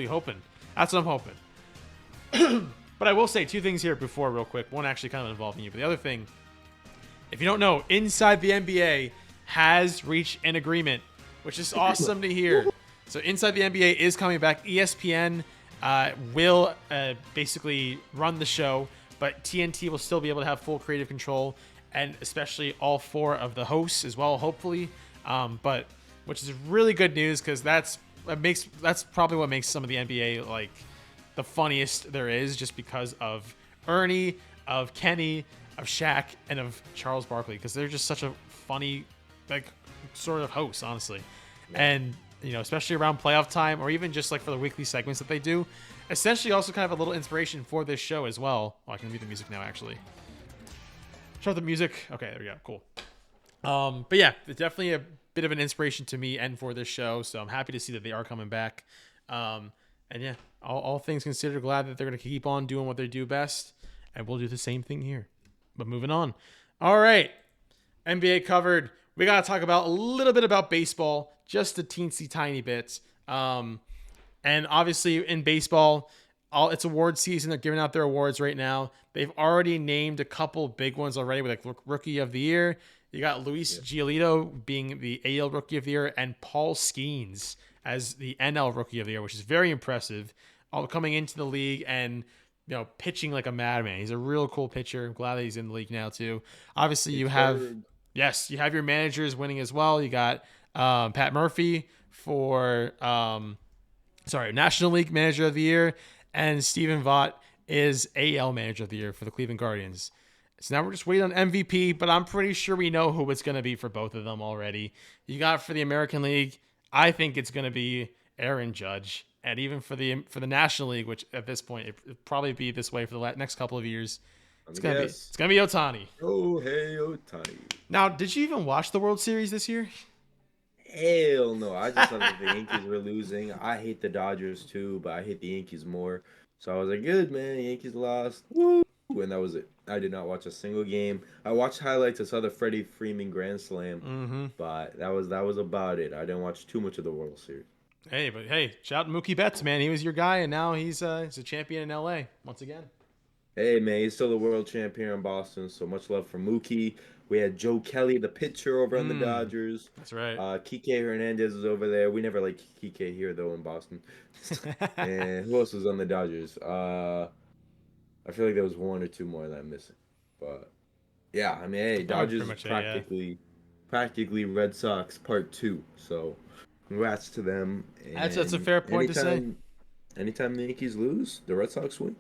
Hoping. That's what I'm hoping. But I will say two things here before, real quick. One actually kind of involving you, but the other thing, if you don't know, Inside the NBA has reached an agreement, which is awesome to hear. So Inside the NBA is coming back. ESPN will basically run the show, but TNT will still be able to have full creative control, and especially all four of the hosts as well, hopefully. But which is really good news, because that's probably what makes some of the NBA like the funniest there is, just because of Ernie, of Kenny, of Shaq, and of Charles Barkley, because they're just such a funny, like, sort of host, honestly. Yeah. And especially around playoff time, or even just like for the weekly segments that they do, essentially also kind of a little inspiration for this show as well. I can mute the music now, actually. Shut the music. Okay, there we go. Cool. But yeah, it's definitely a bit of an inspiration to me and for this show, so I'm happy to see that they are coming back. And yeah, all things considered, glad that they're going to keep on doing what they do best, and we'll do the same thing here. But moving on. All right, NBA covered. We got to talk about a little bit about baseball, just a teensy tiny bit. And obviously in baseball, it's award season. They're giving out their awards right now. They've already named a couple big ones already, with like Rookie of the Year. You got Luis Giolito being the AL Rookie of the Year, and Paul Skeens as the NL Rookie of the Year, which is very impressive. All coming into the league and pitching like a madman. He's a real cool pitcher. I'm glad that he's in the league now too. Obviously, you have your managers winning as well. You got Pat Murphy for National League Manager of the Year, and Steven Vaught is AL Manager of the Year for the Cleveland Guardians. So now we're just waiting on MVP, but I'm pretty sure we know who it's going to be for both of them already. You got for the American League, I think it's going to be Aaron Judge. And even for the National League, which at this point it'll probably be this way for the next couple of years, it's gonna be Ohtani. Oh hey, Ohtani. Now, did you even watch the World Series this year? Hell no! I just thought that the Yankees were losing. I hate the Dodgers too, but I hate the Yankees more. So I was like, good man, the Yankees lost. Woo! And that was it. I did not watch a single game. I watched highlights. I saw the Freddie Freeman Grand Slam, but that was about it. I didn't watch too much of the World Series. Hey, shout out Mookie Betts, man. He was your guy, and now he's a champion in LA once again. Hey, man, he's still the world champion in Boston, so much love for Mookie. We had Joe Kelly, the pitcher, over on the Dodgers. That's right. Kike Hernandez is over there. We never liked Kike here, though, in Boston. And who else was on the Dodgers? I feel like there was one or two more that I'm missing. But, yeah, I mean, hey, Dodgers practically Red Sox Part 2, so congrats to them. And that's a fair point to say. Anytime the Yankees lose, the Red Sox win.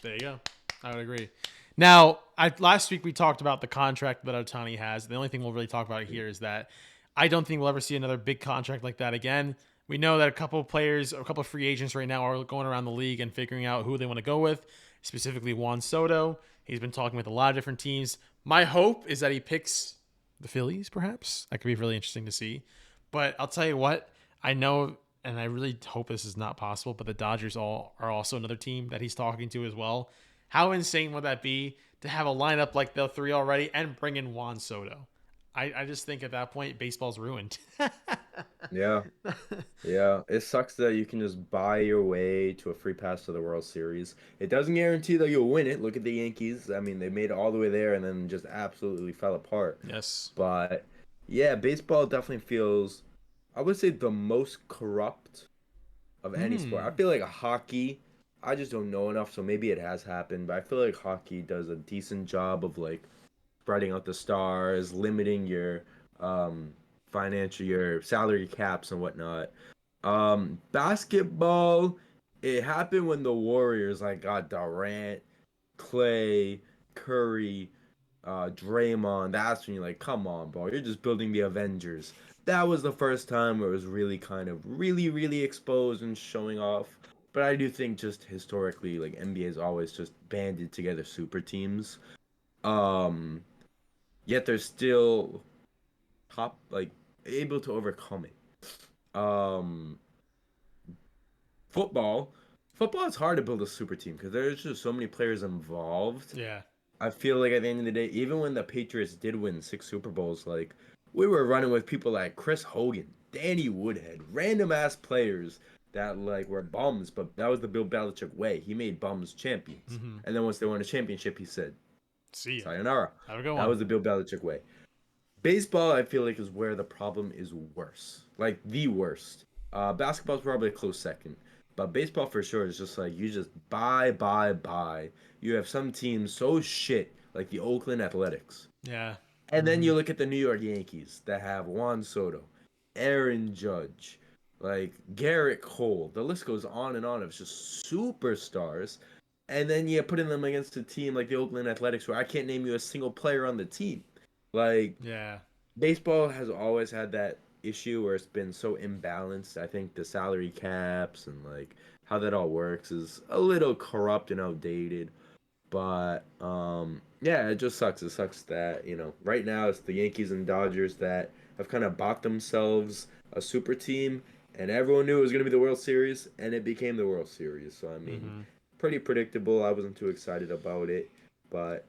There you go. I would agree. Now, last week we talked about the contract that Ohtani has. The only thing we'll really talk about here is that I don't think we'll ever see another big contract like that again. We know that a couple of players, or a couple of free agents right now are going around the league and figuring out who they want to go with, specifically Juan Soto. He's been talking with a lot of different teams. My hope is that he picks the Phillies, perhaps. That could be really interesting to see. But I'll tell you what, I know, and I really hope this is not possible, but the Dodgers are also another team that he's talking to as well. How insane would that be to have a lineup like the three already and bring in Juan Soto? I just think at that point, baseball's ruined. Yeah. It sucks that you can just buy your way to a free pass to the World Series. It doesn't guarantee that you'll win it. Look at the Yankees. I mean, they made it all the way there and then just absolutely fell apart. Yes. But, yeah, baseball definitely feels I would say the most corrupt of any sport. I Hmm. feel like hockey, I just don't know enough, so maybe it has happened, but I feel like hockey does a decent job of like spreading out the stars, limiting your um financial your salary caps and whatnot. Basketball, it happened when the Warriors like got Durant, Clay, Curry, Draymond. That's when you're like, come on, bro, you're just building the Avengers. That was the first time where it was really kind of really exposed and showing off. But I do think just historically, like NBA is always just banded together super teams. Um, Yet they're still top like able to overcome it. Football, football is hard to build a super team because there's just so many players involved. Yeah. I feel like at the end of the day, even when the Patriots did win 6 Super Bowls, like we were running with people like Chris Hogan, Danny Woodhead, random ass players that like were bums, but that was the Bill Belichick way. He made bums champions, Mm-hmm. and then once they won a championship, he said, See ya. "Sayonara." Have a good That one. was the Bill Belichick way. Baseball, I feel like, is where the problem is worse, like the worst. Basketball's probably a close second, but baseball for sure is just like you just buy. You have some teams so shit, like the Oakland Athletics, Yeah. and then Mm-hmm. you look at the New York Yankees that have Juan Soto, Aaron Judge, like Garrett Cole. The list goes on and on of just superstars. And then you putting them against a team like the Oakland Athletics, where I can't name you a single player on the team. Like Yeah. baseball has always had that issue where it's been so imbalanced. I think the salary caps and like how that all works is a little corrupt and outdated. But yeah, it just sucks. It sucks that, right now it's the Yankees and Dodgers that have kind of bought themselves a super team, and everyone knew it was going to be the World Series, and it became the World Series. So I mean, Mm-hmm. pretty predictable. I wasn't too excited about it, but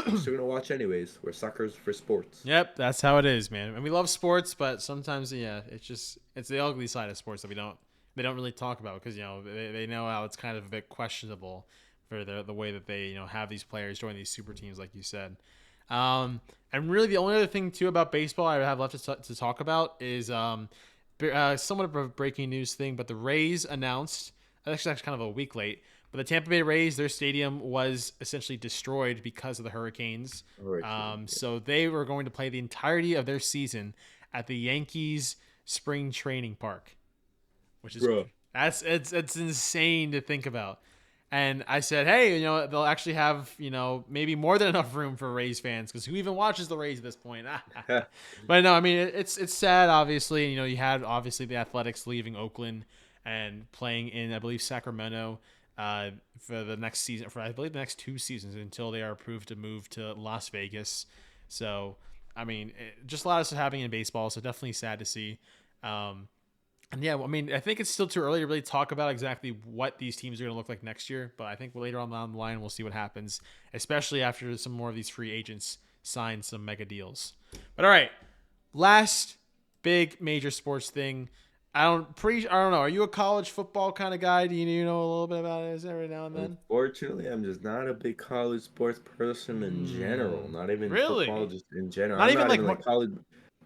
we're still gonna watch anyways. We're suckers for sports. Yep, that's how it is, man. And we love sports, but sometimes, yeah, it's the ugly side of sports that they don't really talk about because they know how it's kind of a bit questionable for the way that they have these players join these super teams, like you said. And really, the only other thing too about baseball I have left to talk about is somewhat of a breaking news thing, but the Rays announced actually kind of a week late. But the Tampa Bay Rays, their stadium was essentially destroyed because of the hurricanes. Hurricane, yeah. So they were going to play the entirety of their season at the Yankees spring training park, which is Bro. it's insane to think about. And I said, hey, they'll actually have maybe more than enough room for Rays fans because who even watches the Rays at this point? But no, I mean it's sad. Obviously, you had obviously the Athletics leaving Oakland and playing in I believe Sacramento for the next season for I believe the next 2 seasons until they are approved to move to Las Vegas. So I mean, just a lot of stuff happening in baseball. So definitely sad to see. And yeah, I mean, I think it's still too early to really talk about exactly what these teams are going to look like next year. But I think later on down the line, we'll see what happens, especially after some more of these free agents sign some mega deals. But all right, last big major sports thing. I don't know. Are you a college football kind of guy? Do you know a little bit about it every now and then? Unfortunately, I'm just not a big college sports person in general. Hmm. Not even football, Really? just in general. Not I'm even not like even like college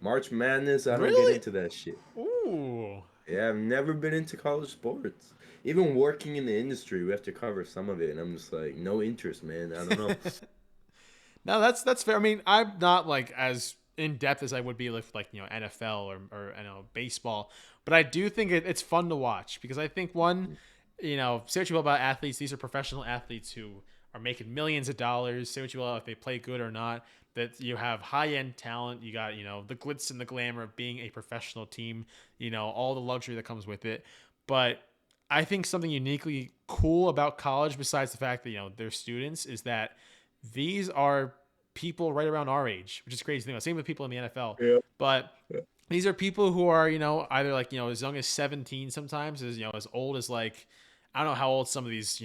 March Madness. I don't get really? into that shit. Ooh. Yeah, I've never been into college sports. Even working in the industry, we have to cover some of it, and I'm just like, no interest, man. I don't know. No, that's fair. I mean, I'm not like as in depth as I would be with like NFL or baseball, but I do think it's fun to watch because I think one, say what you will about athletes, these are professional athletes who are making millions of dollars. Say what you will if they play good or not. That you have high end talent, you got the glitz and the glamour of being a professional team, all the luxury that comes with it, but. I think something uniquely cool about college, besides the fact that they're students, is that these are people right around our age, which is crazy. Same with people in the NFL, Yeah. but these are people who are either like as young as 17, sometimes as old as like I don't know how old some of these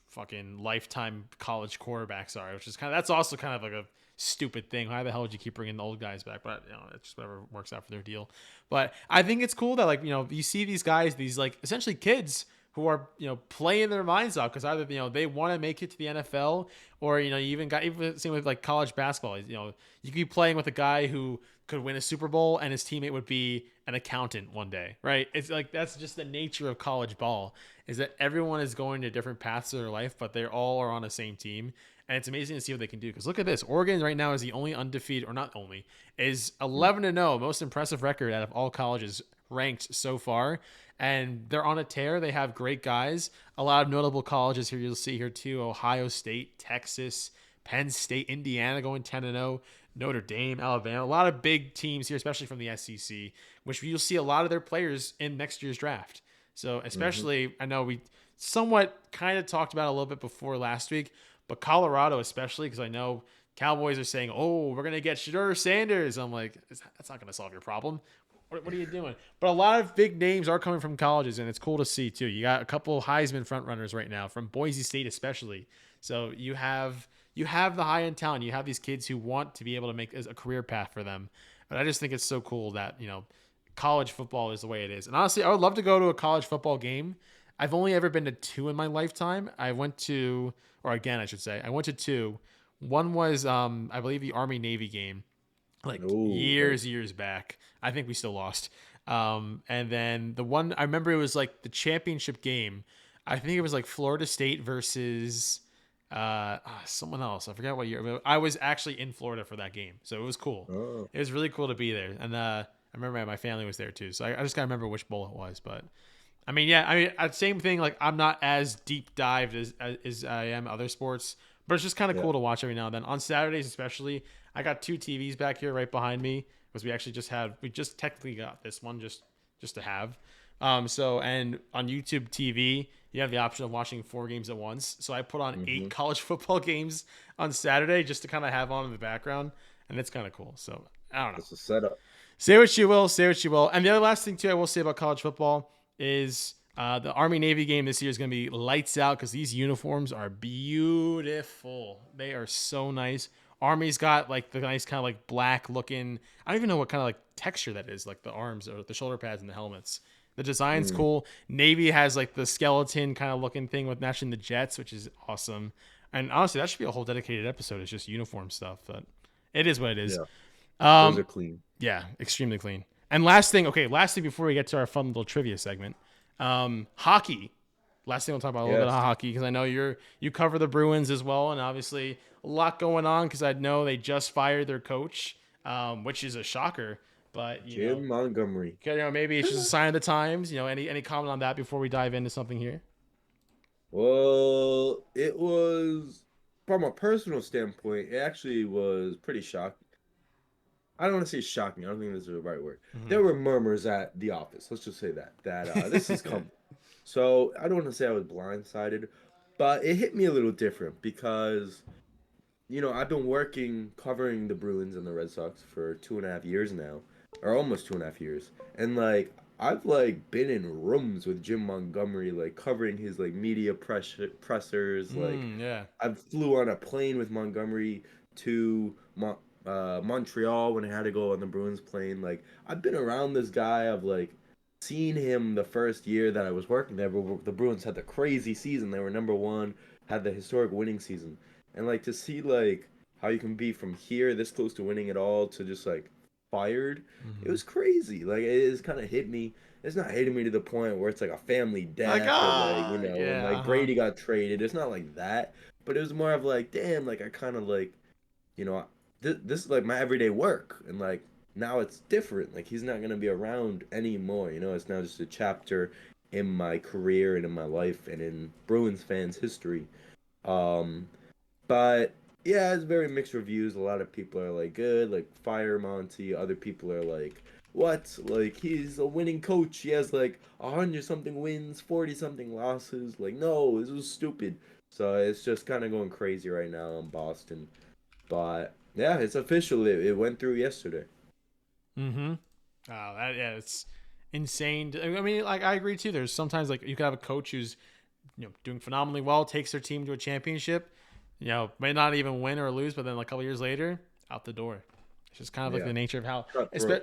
fucking lifetime college quarterbacks are, which is that's also kind of like a stupid thing. Why the hell would you keep bringing the old guys back? But it's just whatever works out for their deal. But I think it's cool that like you see these guys, these like essentially kids who are playing their minds out because either they want to make it to the NFL or you even got even same with like college basketball. You could be playing with a guy who could win a Super Bowl and his teammate would be an accountant one day, right? It's like that's just the nature of college ball, is that everyone is going to different paths of their life, but they all are on the same team. And it's amazing to see what they can do. Because look at this. Oregon right now is the only undefeated, or not only, is 11-0, most impressive record out of all colleges ranked so far. And they're on a tear. They have great guys. A lot of notable colleges here you'll see here too. Ohio State, Texas, Penn State, Indiana going 10-0, Notre Dame, Alabama. A lot of big teams here, especially from the SEC, which you'll see a lot of their players in next year's draft. So especially, I know we somewhat kind of talked about it a little bit before last week, but Colorado especially, because I know Cowboys are saying, oh, we're going to get Shedeur Sanders. I'm like, that's not going to solve your problem. What are you doing? But a lot of big names are coming from colleges, and it's cool to see, too. You got a couple Heisman frontrunners right now, from Boise State especially. So you have the high-end talent. You have these kids who want to be able to make a career path for them. But I just think it's so cool that, college football is the way it is. And honestly, I would love to go to a college football game. I've only ever been to 2 in my lifetime. I went to two. One was, I believe, the Army-Navy game, like years back. I think we still lost. And then the one, I remember it was like the championship game. I think it was like Florida State versus someone else. I forgot what year. I was actually in Florida for that game, so it was cool. Oh. It was really cool to be there. And I remember my family was there too, so I just gotta remember which bowl it was. But same thing. Like, I'm not as deep dived as I am other sports, but it's just kind of cool to watch every now and then. On Saturdays especially, I got 2 TVs back here right behind me, because we just technically got this one just to have. And on YouTube TV, you have the option of watching 4 games at once. So I put on 8 college football games on Saturday just to kind of have on in the background, and it's kind of cool. So I don't know. It's a setup. Say what you will. And the other last thing too I will say about college football is the Army-Navy game this year is going to be lights out, because these uniforms are beautiful. They are so nice. Army's got like the nice kind of like black looking, I don't even know what kind of like texture that is, like the arms or the shoulder pads and the helmets. The design's cool. Navy has like the skeleton kind of looking thing with matching the jets, which is awesome. And honestly, that should be a whole dedicated episode. It's just uniform stuff, but it is what it is. Yeah. Those are clean. Yeah, extremely clean. And last thing before we get to our fun little trivia segment, hockey. Last thing we'll talk about a little bit of hockey, because I know you cover the Bruins as well, and obviously a lot going on, because I know they just fired their coach, which is a shocker. But Jim Montgomery. Maybe it's just a sign of the times. Any comment on that before we dive into something here? Well, it was, from a personal standpoint, it actually was pretty shocking. I don't want to say shocking. I don't think this is the right word. There were murmurs at the office. Let's just say that this is coming. So I don't want to say I was blindsided, but it hit me a little different because, I've been covering the Bruins and the Red Sox for 2.5 years now, or almost 2.5 years. And like, I've like been in rooms with Jim Montgomery, like covering his like media pressers. I flew on a plane with Montgomery to Montreal when I had to go on the Bruins plane. Like, I've been around this guy. I've like seen him the first year that I was working there. The Bruins had the crazy season. They were number 1, had the historic winning season. And like, to see like how you can be from here this close to winning it all to just like fired, it was crazy. Like, it's kind of hit me. It's not hitting me to the point where it's like a family death, when like Brady got traded. It's not like that, but it was more of like, damn, like I kind of like, this is like my everyday work, and like now it's different. Like, he's not gonna be around anymore. It's now just a chapter in my career and in my life and in Bruins fans' history. But yeah, it's very mixed reviews. A lot of people are like, good, like fire Monty. Other people are like, what? Like, he's a winning coach. He has like 100-something wins, 40-something losses. Like, no, this was stupid. So it's just kind of going crazy right now in Boston. But yeah, it's official. It went through yesterday. It's insane. I mean, like, I agree too. There's sometimes like you could have a coach who's doing phenomenally well, takes their team to a championship, may not even win or lose, but then like a couple years later, out the door. It's just kind of like the nature of how,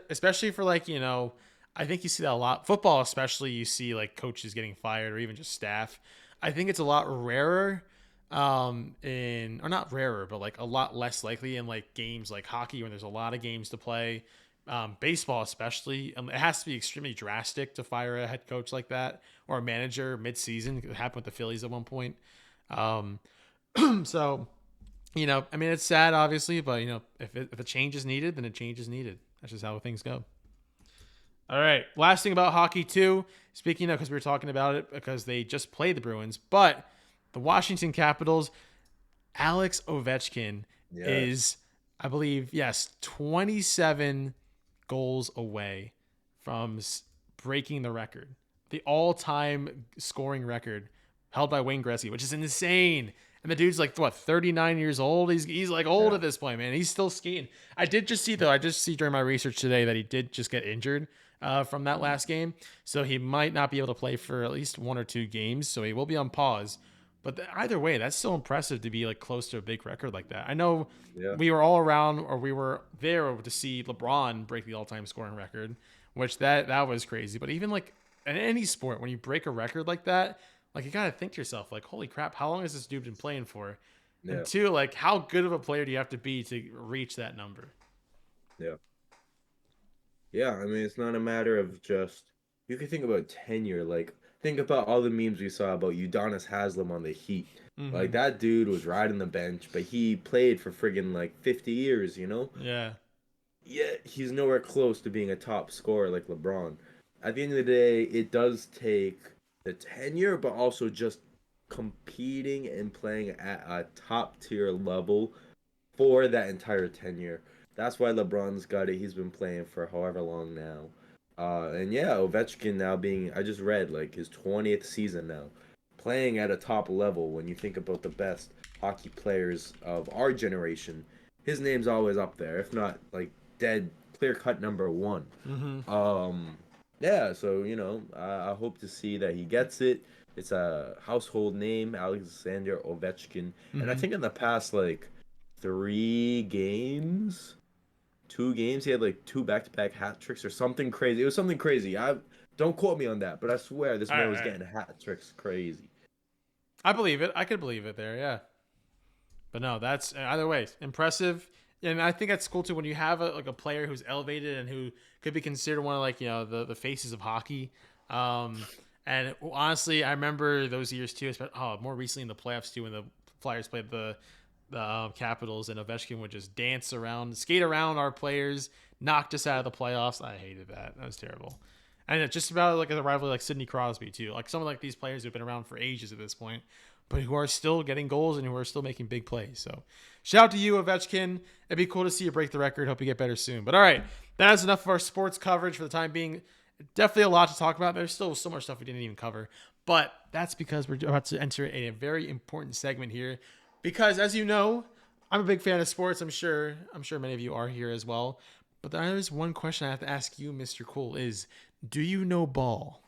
especially for like, I think you see that a lot. Football especially, you see like coaches getting fired or even just staff. I think it's a lot rarer or not rarer, but like a lot less likely in like games like hockey when there's a lot of games to play. Baseball, especially, it has to be extremely drastic to fire a head coach like that or a manager mid-season. It happened with the Phillies at one point. So, I mean, it's sad, obviously, but if a change is needed, then a change is needed. That's just how things go. All right. Last thing about hockey too. Speaking of, because we were talking about it because they just played the Bruins, but the Washington Capitals, Alex Ovechkin is, I believe, yes, 27 goals away from breaking the record, the all-time scoring record held by Wayne Gretzky, which is insane. And the dude's like, what, 39 years old? He's like old at this point, man. He's still skating. I did just see during my research today that he did just get injured from that last game. So he might not be able to play for at least 1 or 2 games. So he will be on pause. But either way, that's still impressive to be like close to a big record like that. I know we were all around, or we were there to see LeBron break the all-time scoring record, which that was crazy. But even like in any sport, when you break a record like that, like you gotta think to yourself, like, holy crap, how long has this dude been playing for? Yeah. And 2, like, how good of a player do you have to be to reach that number? Yeah. Yeah, I mean, it's not a matter of just, you can think about tenure. Like, think about all the memes we saw about Udonis Haslem on the Heat. Mm-hmm. Like, that dude was riding the bench, but he played for friggin' like 50 years, Yeah. Yeah, he's nowhere close to being a top scorer like LeBron. At the end of the day, it does take the tenure, but also just competing and playing at a top tier level for that entire tenure. That's why LeBron's got it. He's been playing for however long now. And yeah, Ovechkin now being, I just read, like his 20th season now, playing at a top level. When you think about the best hockey players of our generation, his name's always up there, if not like dead clear cut number 1. Mm-hmm. Yeah, so I hope to see that he gets it. It's a household name, Alexander Ovechkin, and I think in the past like 2 games, he had like 2 back-to-back hat tricks or something crazy. It was something crazy. Don't quote me on that, but I swear this man was getting hat tricks crazy. I believe it. I could believe it there, yeah. But no, that's either way impressive. And I think that's cool too when you have a player who's elevated and who could be considered one of like the faces of hockey. And honestly, I remember those years too. More recently in the playoffs too, when the Flyers played the Capitals and Ovechkin would just dance around, skate around our players, knocked us out of the playoffs. I hated that. That was terrible. And it's just about like a rivalry like Sidney Crosby too. Like some of like these players who've been around for ages at this point, but who are still getting goals and who are still making big plays. So shout out to you, Ovechkin. It'd be cool to see you break the record. Hope you get better soon. But all right, that is enough of our sports coverage for the time being. Definitely a lot to talk about. There's still so much stuff we didn't even cover. But that's because we're about to enter a very important segment here. Because as you know, I'm a big fan of sports. I'm sure many of you are here as well. But there is one question I have to ask you, Mr. Cool, is do you know ball?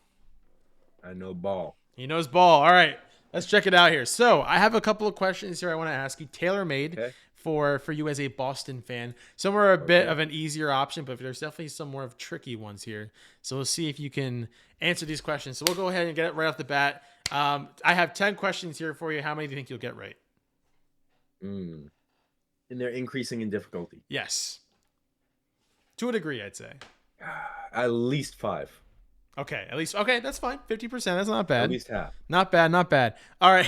I know ball. He knows ball. All right. Let's check it out here. So I have a couple of questions here I want to ask you, tailor-made for you as a Boston fan. Some are a bit of an easier option, but there's definitely some more of tricky ones here. So we'll see if you can answer these questions. So we'll go ahead and get it right off the bat. I have 10 questions here for you. How many do you think you'll get right? And they're increasing in difficulty. Yes. To a degree, I'd say. At least 5. Okay, at least. Okay, that's fine. 50%. That's not bad. At least half. Not bad. Not bad. All right.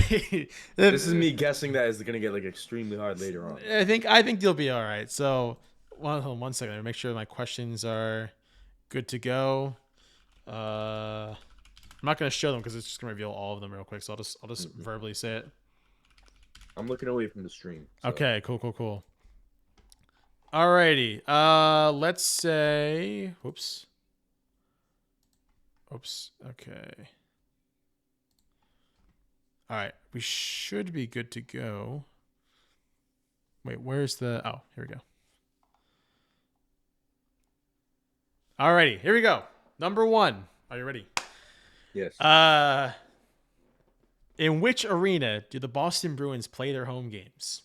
This is me guessing that is going to get like extremely hard later on. I think you'll be all right. So, hold on one second. Let me make sure my questions are good to go. I'm not going to show them because it's just going to reveal all of them real quick. So I'll just verbally say it. I'm looking away from the stream. So. Okay. Cool. Alrighty. Let's say. Oops. Okay. All right. We should be good to go. Wait, where's the... Oh, here we go. Alrighty. Here we go. Number 1. Are you ready? Yes. In which arena do the Boston Bruins play their home games?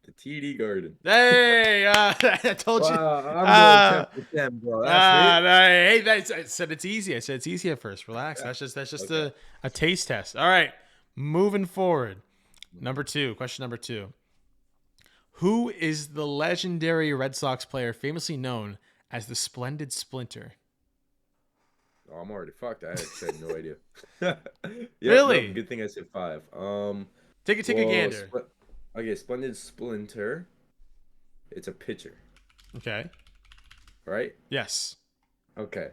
The TD Garden. Hey, I told you. I'm going 10%, bro. Hey, I said it's easy. I said it's easy at first. Relax. Yeah. That's just a taste test. All right. Moving forward. Question number 2. Who is the legendary Red Sox player famously known as the Splendid Splinter? Oh, I'm already fucked. I actually had no idea. Yep, Really? nope. Good thing I said 5. Take a Well, gander. okay, Splendid Splinter. It's a pitcher, Okay. right? Yes. Okay.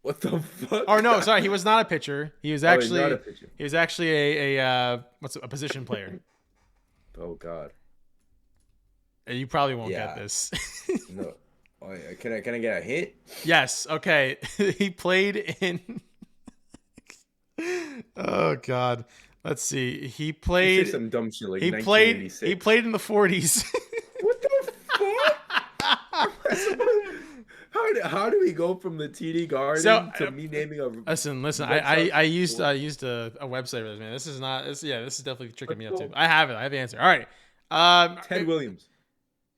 What the fuck? Oh no, sorry, he was not a pitcher. He was Oh, he's not a actually pitcher. a position player. Oh God. You probably won't get Yeah. this. No. Oh, yeah. Can I get a hint? Yes. Okay. He played in. Oh God. Let's see. You say some dumb shit like He played. 1986. He played in the 40s. What the fuck? How do we go from the TD Garden to me naming a? Listen. Red Sox I used sport? a website for this, man. This is not. This is definitely tricking me up What too. the- I have it. I have the answer. All right. Ted Williams.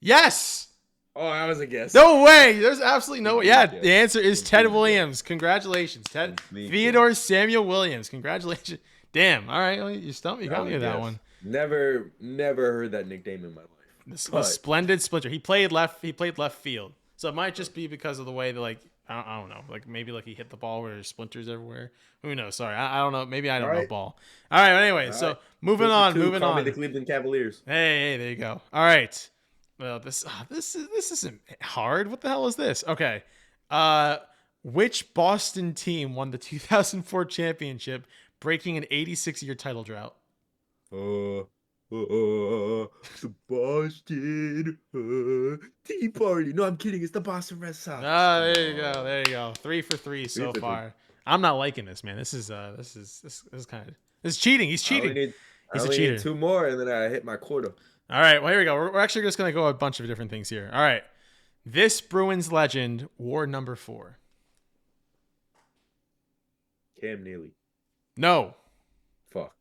Yes. Oh, that was a guess. No way. There's absolutely no way. Yeah, Complete the answer is guess. Ted Complete Williams. Congratulations, Ted. Complete Theodore Samuel Williams. Congratulations. Damn. All right. Well, you stumped me. You got me with that Yes. one. Never heard that nickname in my life. The Splendid Splinter. He played left field. So it might just be because of the way that I don't know. Like maybe like he hit the ball where there's splinters everywhere. Who knows? Sorry. I don't know. Maybe I don't know ball. All right. Anyway, All so right. moving on. Call me the Cleveland Cavaliers. Hey, there you go. All right. Well, this isn't hard. What the hell is this? Okay. Which Boston team won the 2004 championship, breaking an 86-year title drought? The Boston Tea Party. No, I'm kidding. It's the Boston Red Sox. Ah, there you go. There you go. 3 for 3 so 3 for 3. far. I'm not liking this, man. This is kind of cheating. He's cheating. He's a cheater. Need 2 more, and then I hit my quota. All right. Well, here we go. We're actually just gonna go a bunch of different things here. All right. This Bruins legend wore number 4. Cam Neely. No. Fuck.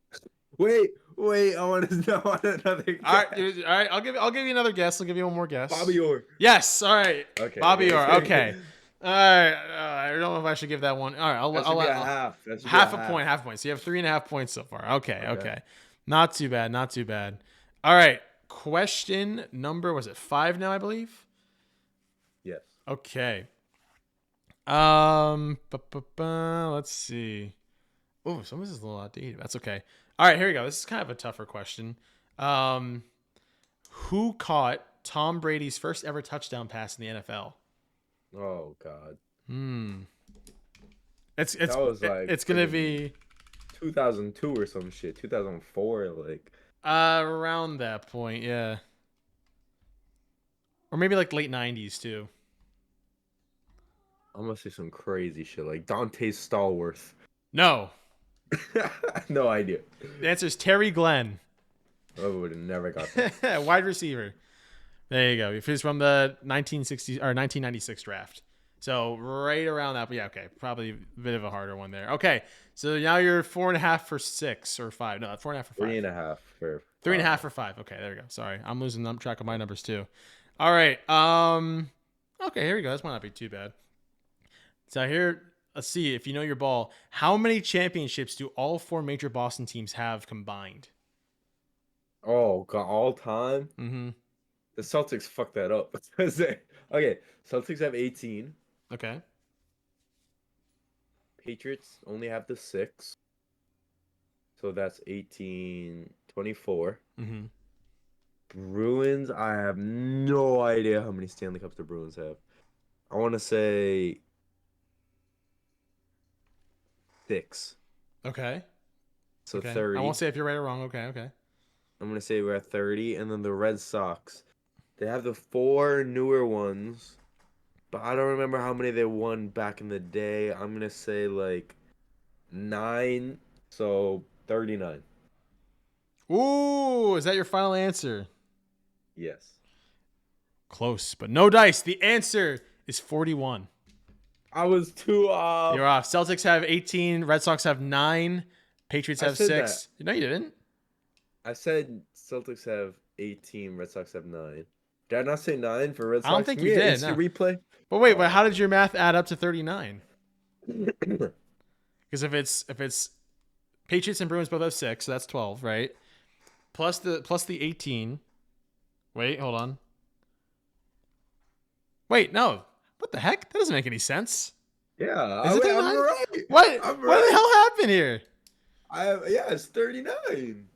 Wait. I want another guess. All right. I'll give you another guess. I'll give you one more guess. Bobby Orr. Yes. All right. Okay. Bobby Orr. Okay. All right. I don't know if I should give that one. All right. I'll That should be a half. That should be a half a point. Half a point. So you have 3.5 points so far. Okay. Not too bad. Not too bad. All right. Question number, was it 5 now, I believe? Yes. Okay. Let's see. Oh, some of this is a little outdated. That's okay. All right, here we go. This is kind of a tougher question. Who caught Tom Brady's first ever touchdown pass in the NFL? Oh God. It's gonna be 2002 or some shit. 2004, like. Around that point, yeah. Or maybe like late 90s too. I'm gonna say some crazy shit like Dante Stallworth. No. No idea. The answer is Terry Glenn. I would have never got that. Wide receiver. There you go. If he's from the 1960s or 1996 draft. So right around that. But yeah, okay. Probably a bit of a harder one there. Okay. So now you're 4.5 for 6 or 5. No, 4.5 for 5. 3.5 for 3.5 for 5. Okay, there we go. Sorry. I'm losing track of my numbers too. All right. Okay, here we go. This might not be too bad. So here, let's see if you know your ball. How many championships do all 4 major Boston teams have combined? Oh God, all time? Mm-hmm. The Celtics fucked that up. Okay, Celtics have 18. Okay. Patriots only have the 6. So that's 18, 24. Mm-hmm. Bruins, I have no idea how many Stanley Cups the Bruins have. I want to say 6. Okay. So okay. 30. I won't say if you're right or wrong. Okay. I'm going to say we're at 30. And then the Red Sox, they have the 4 newer ones. But I don't remember how many they won back in the day. I'm going to say like 9. So 39. Ooh, is that your final answer? Yes. Close, but no dice. The answer is 41. I was too off. You're off. Celtics have 18. Red Sox have 9. Patriots have 6. That. No, you didn't. I said Celtics have 18. Red Sox have 9. Did I not say 9 for Red Sox? I don't think you did. No. Replay. But wait, but how did your math add up to 39? Because if it's Patriots and Bruins both have 6, so that's 12, right? Plus the 18. Wait, hold on. Wait, no. What the heck? That doesn't make any sense. Yeah, Is it I'm 39? right. What? I'm What the right. hell happened here? Yeah, it's 39.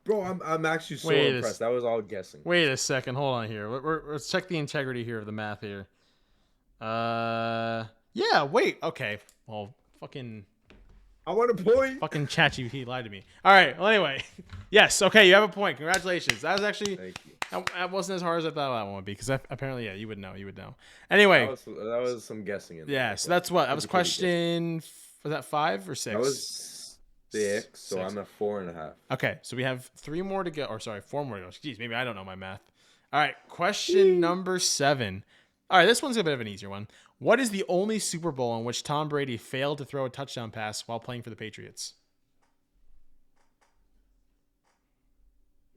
Bro, I'm actually so impressed. That was all guessing. Wait a second. Hold on here. Let's check the integrity here of the math here. Yeah. Wait. Okay. Well, fucking. I want a point. Fucking ChatGPT lied to me. All right. Well, anyway. Yes. Okay. You have a point. Congratulations. That was actually. Thank you. That wasn't as hard as I thought that one would be because apparently, yeah, you would know. You would know. Anyway. That was some guessing. Yeah. So that's what. That was question. Was that 5 or 6? That was 6. So I'm at 4.5. Okay. So we have 3 more to go. Or sorry, 4 more to go. Jeez, maybe I don't know my math. All right. Question number 7. All right. This one's a bit of an easier one. What is the only Super Bowl in which Tom Brady failed to throw a touchdown pass while playing for the Patriots?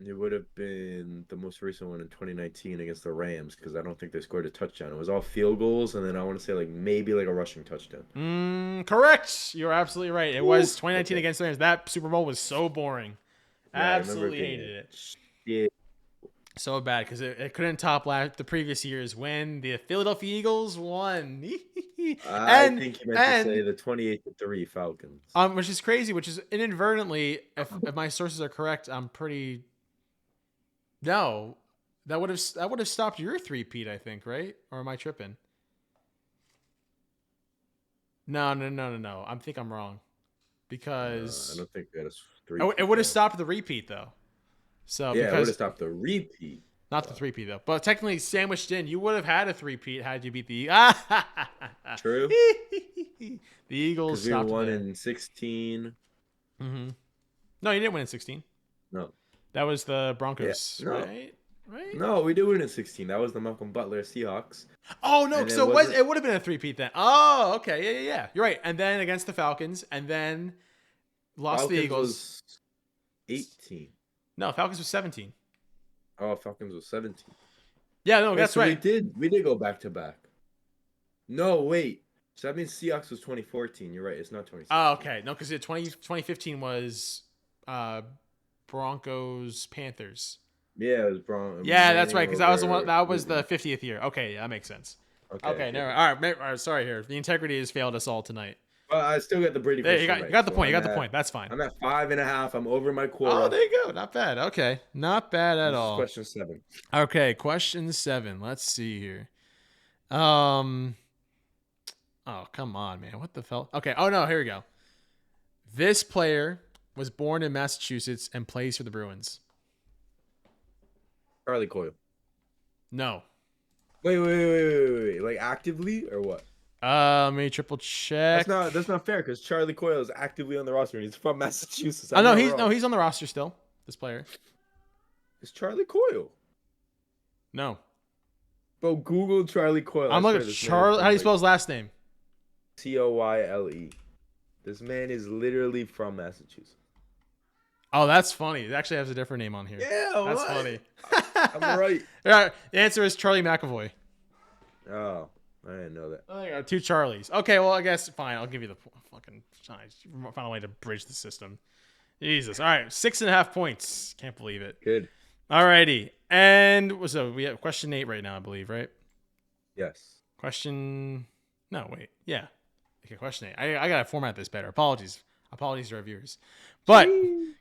It would have been the most recent one in 2019 against the Rams because I don't think they scored a touchdown. It was all field goals, and then I want to say maybe a rushing touchdown. Correct. You're absolutely right. It was 2019 against the Rams. That Super Bowl was so boring. Yeah, absolutely hated it. Yeah. So bad because it couldn't top the previous years when the Philadelphia Eagles won. I think you meant to say the 28-3 Falcons. Which is crazy. Which is inadvertently, if my sources are correct, I'm pretty. No, that would have stopped your three-peat, I think, right? Or am I tripping? No. I think I'm wrong because I don't think that is 3. It would have stopped the repeat though. So yeah, it would have stopped the repeat. Not the 3-peat though, but technically sandwiched in, you would have had a 3-peat had you beat the. True. The Eagles. We won in 16. Mm-hmm. No, you didn't win in 16. No, that was the Broncos, no. right? No, we did win in 16. That was the Malcolm Butler Seahawks. Oh no, so it would have been a 3-peat then. Oh, okay, yeah. You're right. And then against the Falcons, and then lost Falcons the Eagles. Was 18. No, Falcons was 17. Oh, Falcons was 17. Yeah, no, that's right. We did go back to back. No, wait. So that means Seahawks was 2014. You're right. It's not 2016. Oh, okay. No, because 2015 was Broncos Panthers. Yeah, it was Broncos. Yeah, that's right. Because that was the one. That was the 50th year. Okay, yeah, that makes sense. Okay. No, all right. Sorry here. The integrity has failed us all tonight. Well, I still got the Brady. You got the point. You got the point. That's fine. I'm at 5.5. I'm over my quota. Oh, there you go. Not bad. Okay, not bad at all. Question 7. Okay, question 7. Let's see here. Oh, come on, man. What the hell? Okay. Oh no, here we go. This player was born in Massachusetts and plays for the Bruins. Charlie Coyle. No. Wait. Like actively or what? Let me triple check. That's not fair because Charlie Coyle is actively on the roster and he's from Massachusetts. He's on the roster still. This player. It's Charlie Coyle. No. Bro, Google Charlie Coyle. I'm looking at Charlie. How do you spell his last name? Coyle. This man is literally from Massachusetts. Oh, that's funny. It actually has a different name on here. Yeah, that's funny. I'm right. The answer is Charlie McAvoy. Oh, I didn't know that. Oh, there you go. 2 Charlies. Okay, well, I guess fine. I'll give you the fucking find a way to bridge the system. Jesus. All right, 6.5 points. Can't believe it. Good. All righty, and so we have question 8 right now, I believe, right? Yes. Question. No, wait. Yeah. Okay, question 8. I gotta format this better. Apologies to our viewers. But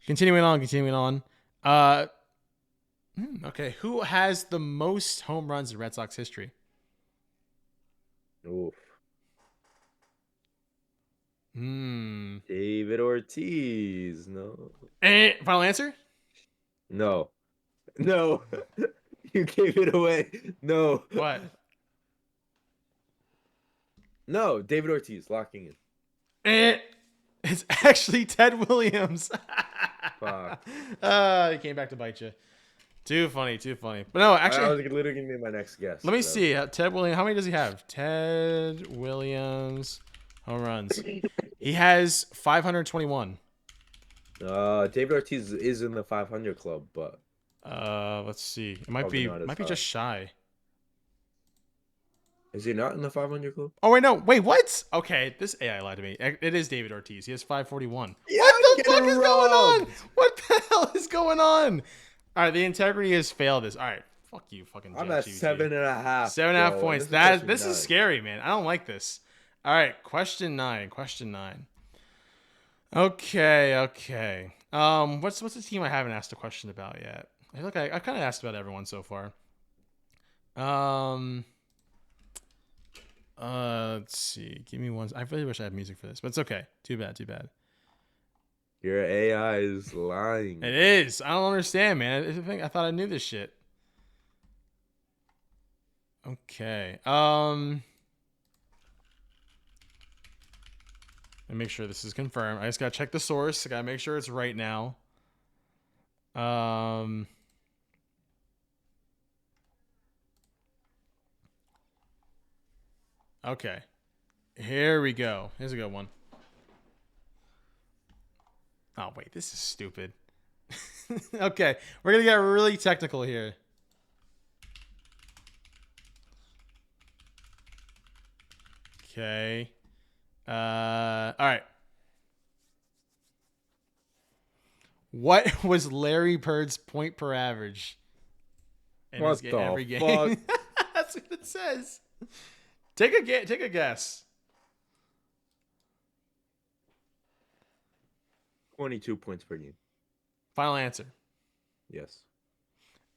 continuing on. Okay, who has the most home runs in Red Sox history? Oof. David Ortiz. No. Final answer? No. You gave it away. No. What? No, David Ortiz locking in. It's actually Ted Williams. Fuck. He came back to bite you. Too funny. But no, actually, I was literally gonna be my next guess. Let me see. Ted Williams. How many does he have? Ted Williams home runs. He has 521. David Ortiz is in the 500 club, but let's see. It might be just shy. Is he not in the 500 club? Oh wait, no. Wait, what? Okay, this AI lied to me. It is David Ortiz. He has 541. Yeah, what the fuck is going on? What the hell is going on? All right, the integrity has failed this. All right, Fuck you, fucking I'm at ChatGPT. 7.5. 7.5 bro, and points. This is 9. scary, man. I don't like this. All right, question 9. Question 9. Okay. What's the team I haven't asked a question about yet? I feel like I kind of asked about everyone so far. Let's see. Give me one. I really wish I had music for this, but it's okay. Too bad. Your AI is lying. It is. I don't understand, man. I thought I knew this shit. Okay. And make sure this is confirmed. I just gotta check the source. I gotta make sure it's right now. Okay. Here we go. Here's a good one. Oh wait, this is stupid. Okay, we're gonna get really technical here. Okay. All right. What was Larry Bird's point per average in every game? Fuck? That's what it says. Take a guess. 22 points per game. Final answer. Yes.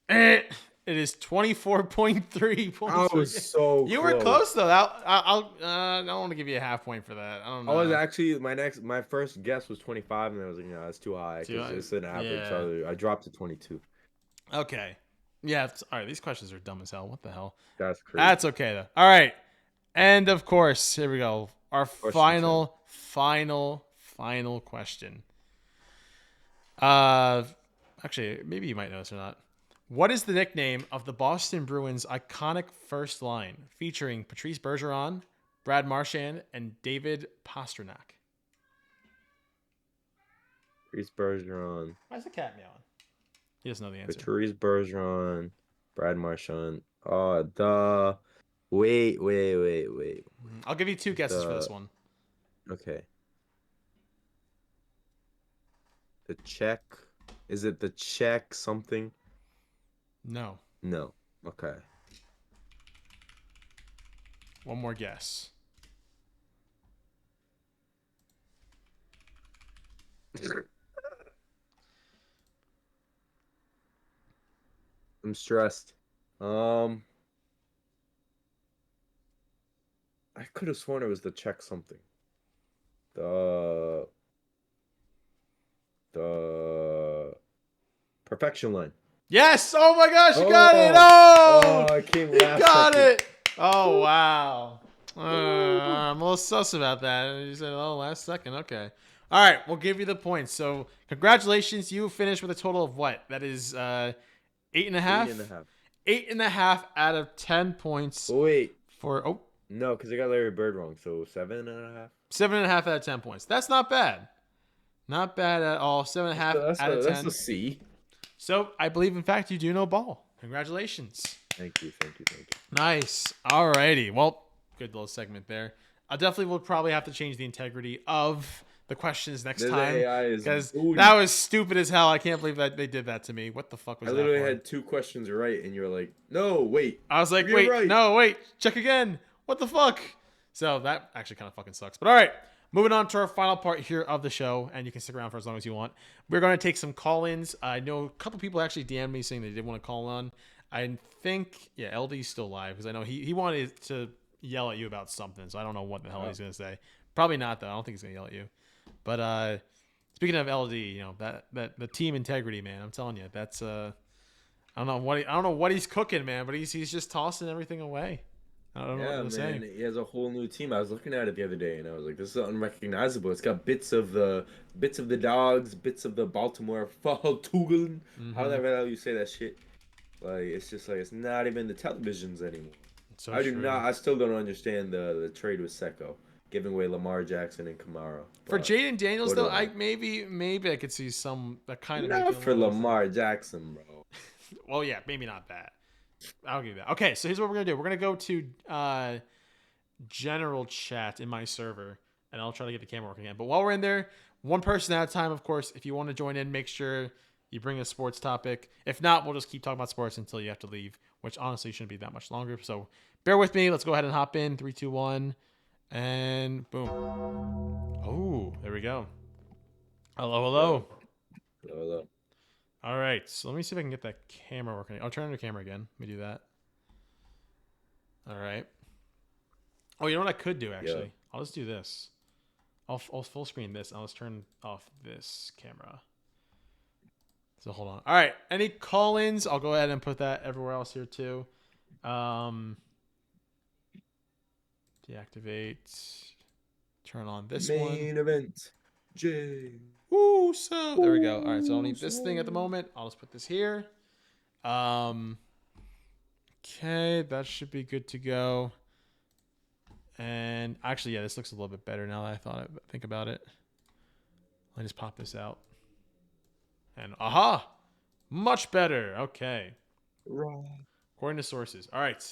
It is 24.3 points. I was so You close. were close though. I don't want to give you a half point for that. I don't know. I was actually my first guess was 25, and I was like, no, that's too high because it's an average. Yeah. So I dropped to 22. Okay. Yeah. All right. These questions are dumb as hell. What the hell? That's crazy. That's okay though. All right. And of course, here we go. Our final question. Actually, maybe you might know this or not. What is the nickname of the Boston Bruins' iconic first line featuring Patrice Bergeron, Brad Marchand, and David Pastrnak? Patrice Bergeron. Why is the cat meowing? He doesn't know the answer. Patrice Bergeron, Brad Marchand. Oh, wait. I'll give you two guesses for this one. Okay. The Czech. Is it the Czech something? No. Okay. One more guess. I'm stressed. I could have sworn it was the Czech something. The perfection line. Yes! Oh my gosh, you got it! Oh! I came You last got second. it! Oh, wow. I'm a little sus about that. You said, oh, last second. Okay. All right, we'll give you the points. So, congratulations. You finished with a total of what? That is 8.5? 8.5. 8.5 out of 10 points. Wait. For no, because I got Larry Bird wrong. So 7.5. 7.5 out of 10 points. That's not bad. Not bad at all. 7.5 out of 10. That's a C. So I believe, in fact, you do know ball. Congratulations. Thank you. Nice. Alrighty. Well, good little segment there. I definitely will probably have to change the integrity of the questions next time, because that was stupid as hell. I can't believe that they did that to me. What the fuck was that? I literally had 2 questions right, and you're like, no, wait. I was like, wait, right. No, wait, check again. What the fuck? So that actually kind of fucking sucks. But all right, moving on to our final part here of the show, and you can stick around for as long as you want. We're going to take some call-ins. I know a couple people actually DM'd me saying they did want to call on. I think, yeah, LD's still live, because I know he wanted to yell at you about something, so I don't know what the hell he's going to say. Probably not, though. I don't think he's going to yell at you. But speaking of LD, you know, that the team integrity, man, I'm telling you, that's I don't know what he's cooking, man, but he's just tossing everything away. I don't know what to say. He has a whole new team. I was looking at it the other day, and I was like, "This is unrecognizable." It's got bits of the Dogs, bits of the Baltimore Faltugeln. How the hell you say that shit? Like, it's just like it's not even the televisions anymore. So I still don't understand the trade with Secco, giving away Lamar Jackson and Kamara. For Jaden Daniels, though, maybe I could see some that kind of. Not for Lamar Jackson, bro. Well, yeah, maybe not that. I'll give you that. Okay, so here's what we're gonna do. We're gonna go to general chat in my server, and I'll try to get the camera working again. But while we're in there, one person at a time, of course. If you want to join in, make sure you bring a sports topic. If not, we'll just keep talking about sports until you have to leave, which honestly shouldn't be that much longer. So bear with me. Let's go ahead and hop in. 3, 2, 1, and boom. Oh, there we go. Hello, hello. Hello. All right, so let me see if I can get that camera working. I'll turn on the camera again. Let me do that. All right. Oh, you know what I could do, actually? Yeah. I'll just do this. I'll full screen this. I'll just turn off this camera. So hold on. All right. Any call-ins? I'll go ahead and put that everywhere else here too. Deactivate. Turn on this Main event. Jay. Woo, so there we go. All right, so I don't need this thing at the moment. I'll just put this here. Okay, that should be good to go. And actually, yeah, this looks a little bit better now that I think about it. Let me just pop this out. And aha! Much better. Okay. Right. According to sources. All right.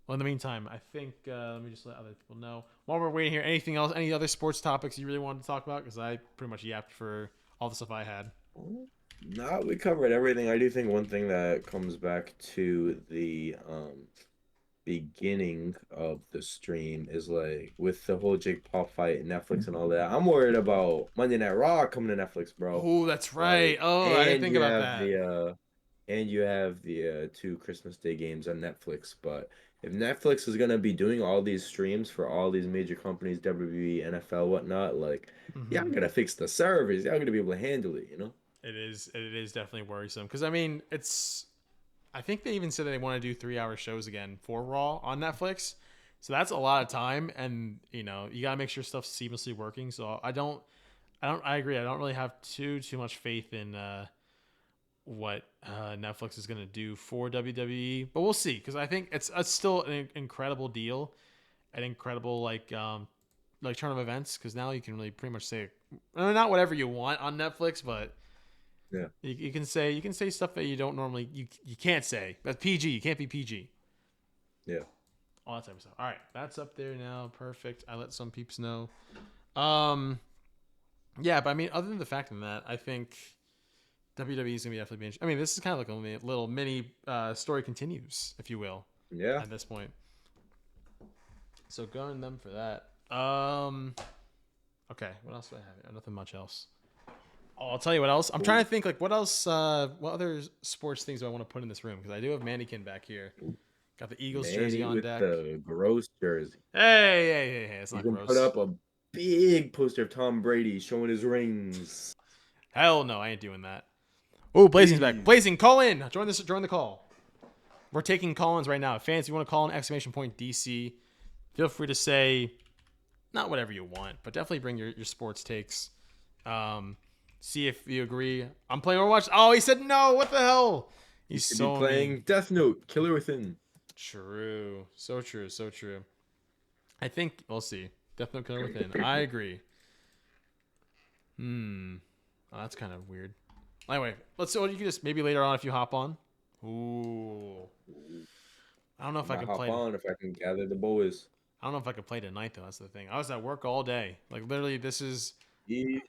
Well, in the meantime, I think let me just let other people know. While we're waiting here, anything else, any other sports topics you really wanted to talk about? Because I pretty much yapped for all the stuff I had. No, we covered everything. I do think one thing that comes back to the beginning of the stream is like with the whole Jake Paul fight, Netflix and all that. I'm worried about Monday Night Raw coming to Netflix, bro. Oh, that's right. Like, Oh, I didn't think about that. and you have the 2 Christmas Day games on Netflix. But if Netflix is gonna be doing all these streams for all these major companies, WWE, NFL, whatnot, like, yeah, I'm gonna fix the servers. Y'all gonna be able to handle it, you know? It is definitely worrisome because I mean it's. I think they even said that they want to do 3-hour shows again for Raw on Netflix, so that's a lot of time, and you know you gotta make sure stuff's seamlessly working. So I agree. I don't really have too much faith in what Netflix is gonna do for WWE, but we'll see because I think it's still an incredible deal, an incredible like turn of events because now you can really pretty much say not whatever you want on Netflix, but Yeah. you can say stuff that you don't normally you can't say. That's PG. You can't be PG. Yeah. All that type of stuff. All right, that's up there now. Perfect. I let some peeps know. Yeah, but I mean, other than the fact of that, I think WWE is gonna be definitely be. I mean, this is kind of like a little mini story continues, if you will. Yeah. At this point. So going them for that. Okay, what else do I have? Nothing much else. Oh, I'll tell you what else. I'm trying to think like what else. What other sports things do I want to put in this room? Because I do have Mannequin back here. Got the Eagles jersey on With deck. the gross jersey. Hey, it's You not can gross. put up a big poster of Tom Brady showing his rings. Hell no, I ain't doing that. Oh, Blazing's back. Blazing, call in. Join the call. We're taking call-ins right now. Fans, if you want to call in !DC, feel free to say not whatever you want, but definitely bring your sports takes. See if you agree. I'm playing Overwatch. Oh, he said no. What the hell? He's so be playing mean. Death Note, Killer Within. True. So true. So true. I think we'll see. Death Note Killer Within. I agree. Oh, that's kind of weird. Anyway, let's see. You can just maybe later on if you hop on. Ooh. I don't know if I can play. If I can gather the boys. I don't know if I could play tonight though. That's the thing. I was at work all day. Like literally, this is. Yeah.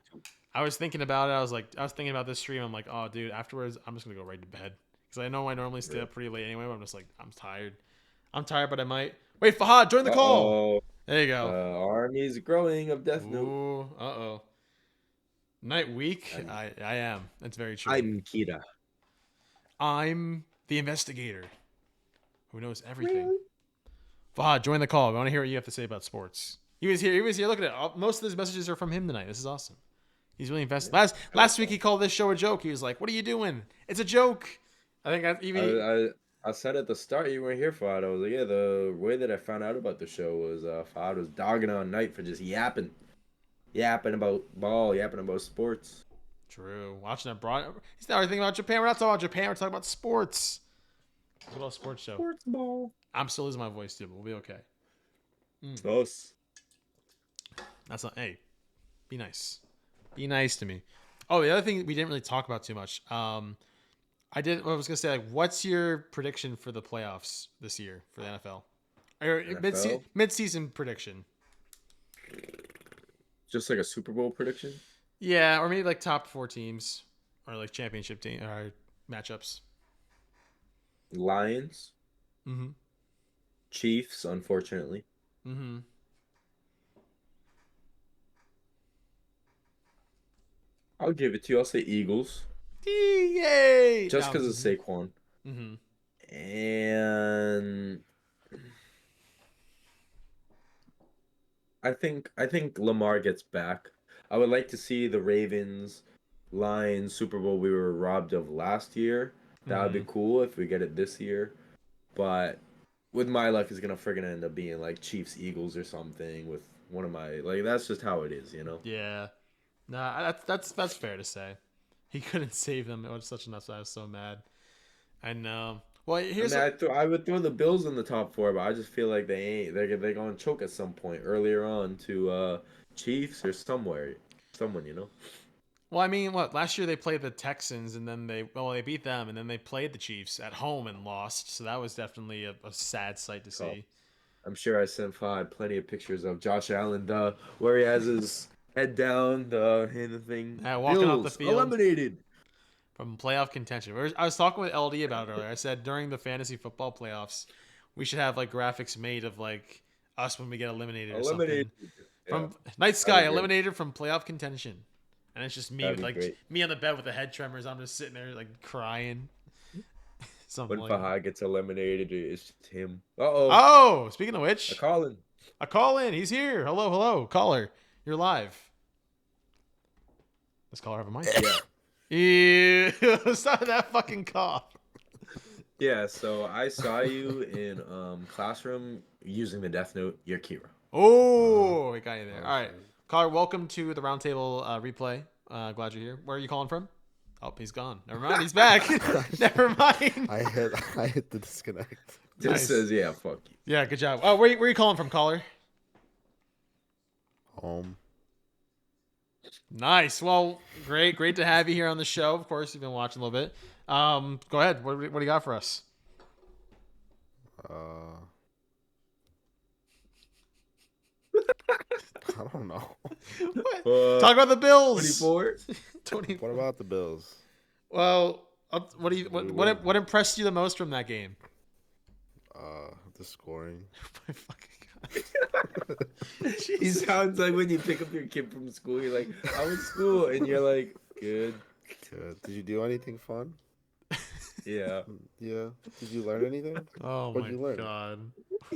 I was thinking about it. I was thinking about this stream. I'm like, oh, dude. Afterwards, I'm just gonna go right to bed because I know I normally stay up pretty late anyway. But I'm just like, I'm tired. I'm tired, but I might. Wait, Fahad, join the call. There you go. Army's growing of Death Note. Ooh, uh-oh. Night week? I am. That's very true. I'm Kira. I'm the investigator who knows everything. Fahad, join the call. I want to hear what you have to say about sports. He was here. Look at it. Most of his messages are from him tonight. This is awesome. He's really invested. Last week he called this show a joke. He was like, "What are you doing? It's a joke." I think I said at the start you weren't here, Fahad. I was like, yeah, the way that I found out about the show was Fahad was dogging on Night for just yapping about ball, yapping about sports. True. Watching that broad. He's not thinking about Japan. We're not talking about Japan. We're talking about sports. What about sports show? Sports ball. I'm still losing my voice too, but we'll be okay. Us. That's not. Hey, be nice. Be nice to me. Oh, the other thing we didn't really talk about too much. I was gonna say, like, what's your prediction for the playoffs this year for the NFL? Or mid-season prediction? Just like a Super Bowl prediction? Yeah, or maybe like top 4 teams, or like championship team or matchups? Lions, Mm-hmm. Chiefs, unfortunately. Mm-hmm. I'll give it to you. I'll say Eagles, Yay! just No. because of Saquon. Mm-hmm. And I think Lamar gets back. I would like to see the Ravens Lions Super Bowl we were robbed of last year. That would Mm-hmm. be cool if we get it this year. But with my luck, it's gonna friggin' end up being like Chiefs Eagles or something with one of my like. That's just how it is, you know. Yeah. Nah, that's fair to say. He couldn't save them. It was such an upset. I was so mad. I know. Well, I here's mean, I would throw the Bills in the top four, but I just feel like they ain't. They're gonna choke at some point earlier on to Chiefs or someone, you know. well, I mean, what last year they played the Texans and then they beat them and then they played the Chiefs at home and lost. So that was definitely a sad sight to So see. I'm sure I sent Fahad plenty of pictures of Josh Allen, where he has his head down, the thing. Walking off the Bills field eliminated. from playoff contention. I was talking with LD about it earlier. I said during the fantasy football playoffs, we should have like graphics made of like us when we get eliminated or Eliminated. something. Yeah, From Night that'd Sky be great. eliminated from playoff contention, and it's just me That'd with be like great. me on the bed with the head tremors. I'm just sitting there like crying, something When like that. Fahad gets eliminated, it's just him. Uh-oh. Oh, speaking of A which, Colin. a call in. He's here. Hello, hello, caller. You're live. This caller have a mic. Yeah. Ew, stop that fucking cough. Yeah, so I saw you in classroom using the Death Note. You're Kira. Oh, we got you there. Oh, All right, shit. caller. Welcome to the roundtable replay. Glad you're here. Where are you calling from? Oh, he's gone. Never mind. He's back. Never mind. I hit the disconnect. Just Nice. says, yeah, fuck you. Yeah, good job. Oh, where you calling from, caller? Home. Nice. Well, great to have you here on the show. Of course, you've been watching a little bit. Go ahead. What do you got for us? I don't know. Talk about the Bills. 24? 20. What about the Bills? Well, what impressed you the most from that game? The scoring. My fucking God. He sounds like when you pick up your kid from school, you're like, how was school? And you're like, good. Good. Did you do anything fun? Yeah. Yeah. Did you learn anything? Oh What'd you my learn? God.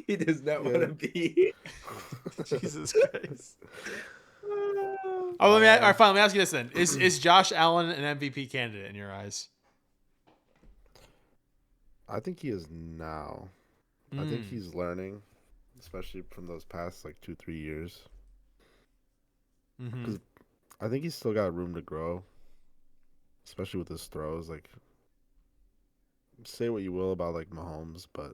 He does not Yeah. want to be. Jesus Christ. Oh, all right, fine. Let me ask you this then: Is Josh Allen an MVP candidate in your eyes? I think he is now. I think he's learning, especially from those past like 2-3 years. Mm-hmm. I think he's still got room to grow, especially with his throws. Like, say what you will about like Mahomes, but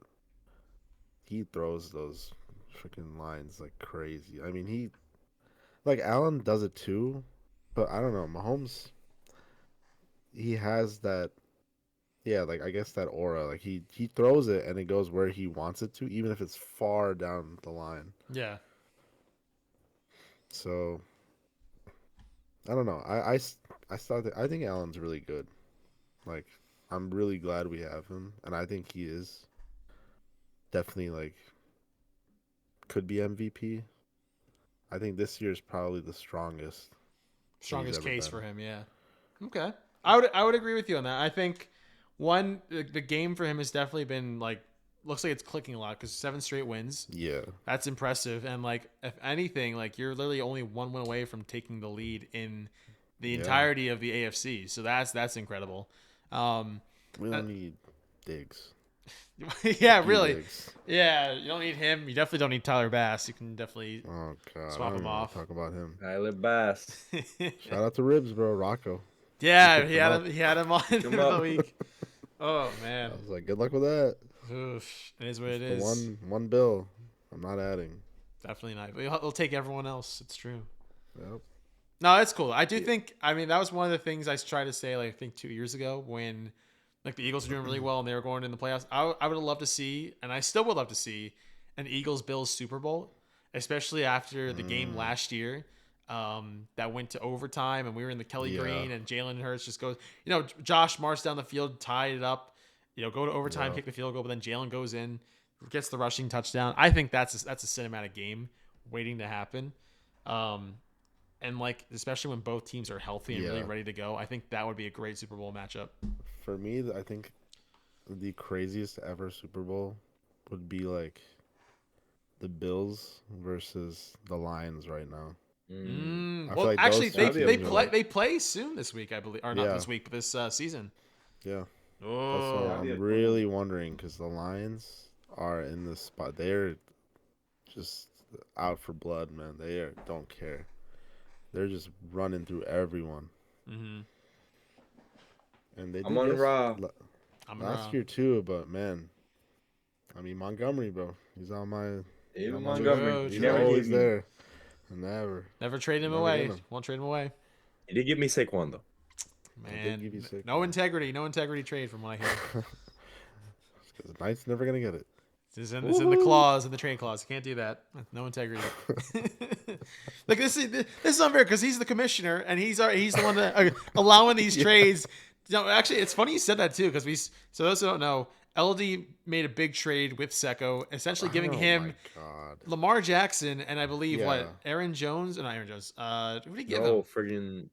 he throws those freaking lines like crazy. I mean, like Allen does it too, but I don't know. Mahomes, he has that. Yeah, like I guess that aura. Like he throws it and it goes where he wants it to, even if it's far down the line. Yeah. So I don't know. I think Allen's really good. Like I'm really glad we have him, and I think he is definitely like could be MVP. I think this year is probably the strongest Strongest case been. for him. Yeah. Okay. I would agree with you on that. I think the game for him has definitely been like looks like it's clicking a lot because 7 straight wins. Yeah. That's impressive. And like if anything, like you're literally only 1 win away from taking the lead in the entirety of the AFC. So that's incredible. We don't need Diggs. Yeah, really. Diggs. Yeah, you don't need him. You definitely don't need Tyler Bass. You can definitely Oh god. swap I don't him even wanna off. Talk about him. Tyler Bass. Shout out to Ribs, bro. Rocco. Yeah, He he had him on Him the up. week. Oh man. I was like, good luck with that. Oof, it is what it The is. one bill. I'm not adding. Definitely not. But he'll take everyone else. It's true. Yep. No, it's cool. I do think. I mean, that was one of the things I tried to say. Like I think 2 years ago when, like the Eagles were doing really well and they were going in the playoffs. I would have loved to see, and I still would love to see, an Eagles Bills Super Bowl, especially after the game last year. that went to overtime, and we were in the Kelly Green, and Jalen Hurts just goes, Josh Marsh down the field, tied it up, go to overtime, kick the field goal, but then Jalen goes in, gets the rushing touchdown. I think that's a cinematic game waiting to happen. And like, especially when both teams are healthy and really ready to go, I think that would be a great Super Bowl matchup. For me, I think the craziest ever Super Bowl would be like the Bills versus the Lions right now. Well, like actually, they play soon this week, I believe, or not this week, but this season. Yeah. Oh, that's what I'm really wondering, because the Lions are in this spot. They're just out for blood, man. They don't care. They're just running through everyone. Mm-hmm. And they I'm on Raw. Last year too, but man, I mean Montgomery, bro. He's on my. Even Montgomery, he's always there. Never trade him away. Won't trade him away. He did give me Saquon though. Man, no integrity trade from what I hear. Because the Knights never gonna get it. It's in the clause, in the trade clause. You can't do that. No integrity. Like this is unfair because he's the commissioner and he's the one that allowing these trades. Actually, it's funny you said that too, because so those who don't know, LD made a big trade with Secco, essentially giving him Lamar Jackson and I believe Aaron Jones. Not Aaron Jones. What did he give him? Friggin'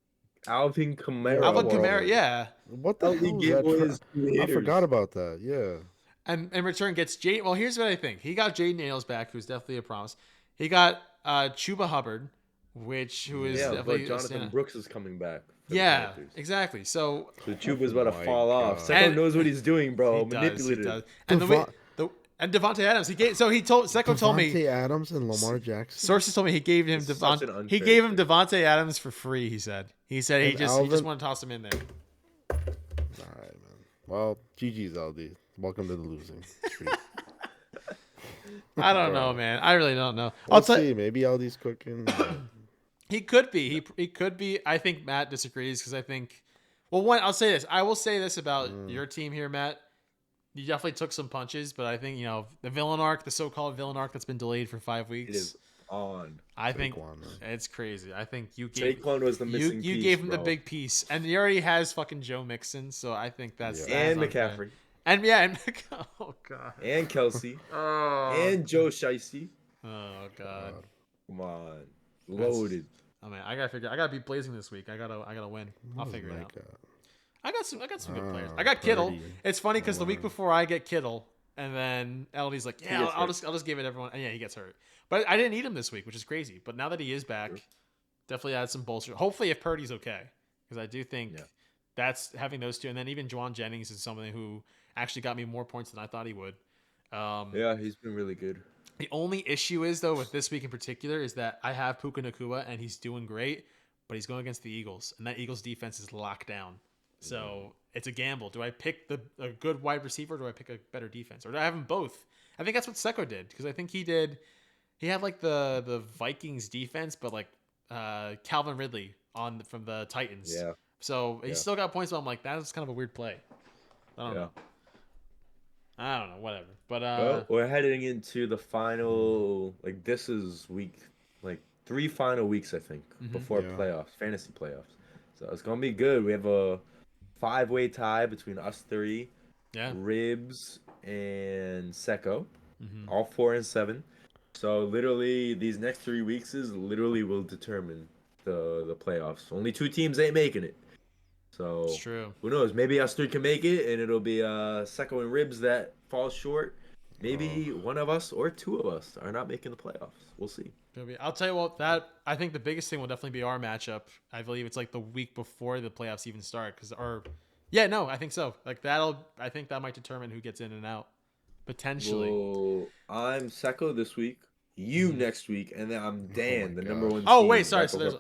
Alvin Kamara. Alvin Kamara, yeah. What the hell? I forgot about that. Yeah. And in return gets Jade. Well, here's what I think. He got Jaden Daniels back, who's definitely a promise. He got Chuba Hubbard, who is definitely but Jonathan Brooks is coming back. Yeah, exactly. So Chuba's about to fall off. Secco knows what he's doing, bro. Manipulative. And Devontae Adams. Secco told me Devontae Adams and Lamar Jackson. Sources told me he gave him Devontae Adams for free. He said he just want to toss him in there. All right, man. Well, GG's LD. Welcome to the losing streak. I don't know, man. I really don't know. I'll see. Maybe LD's cooking. He could be. He could be. I think Matt disagrees because I think. Well, one, I'll say this. I will say this about your team here, Matt. You definitely took some punches, but I think the villain arc, the so-called villain arc that's been delayed for 5 weeks. It is on. I think it's crazy. I think you gave Saquon was the missing piece. You gave him the big piece, and he already has fucking Joe Mixon, so I think that's and McCaffrey. And oh god. And Kelsey. And Joe Shiesty. Oh god. Come on. Loaded. I gotta be blazing this week. I gotta win. I'll figure it out. I got some good players. I got Kittle. 30. It's funny because the week before I get Kittle, and then LD's like, I'll just give it everyone. And he gets hurt. But I didn't need him this week, which is crazy. But now that he is back, definitely add some bolster. Hopefully, if Purdy's okay, because I do think that's having those two, and then even Juwan Jennings is somebody who actually got me more points than I thought he would. He's been really good. The only issue is, though, with this week in particular, is that I have Puka Nacua, and he's doing great, but he's going against the Eagles, and that Eagles defense is locked down. So it's a gamble. Do I pick a good wide receiver, or do I pick a better defense? Or do I have them both? I think that's what Secco did, because I think he had like the Vikings defense, but like Calvin Ridley from the Titans. Yeah. So he still got points, but I'm like, that's kind of a weird play. I don't know. Whatever. But we're heading into the final. Like this is week 3 final weeks, I think, before playoffs, fantasy playoffs. So it's gonna be good. We have a 5-way tie between us 3, Ribs and Secco, all 4 and 7. So literally, these next 3 weeks will determine the playoffs. Only 2 teams ain't making it. So it's true. Who knows? Maybe us 3 can make it, and it'll be Secco and Ribs that fall short. Maybe one of us or 2 of us are not making the playoffs. We'll see. I'll tell you what. That I think the biggest thing will definitely be our matchup. I believe it's like the week before the playoffs even start. I think so. Like I think that might determine who gets in and out potentially. Well, I'm Secco this week. You next week, and then I'm Dan, the number 1. Oh wait, sorry. So there's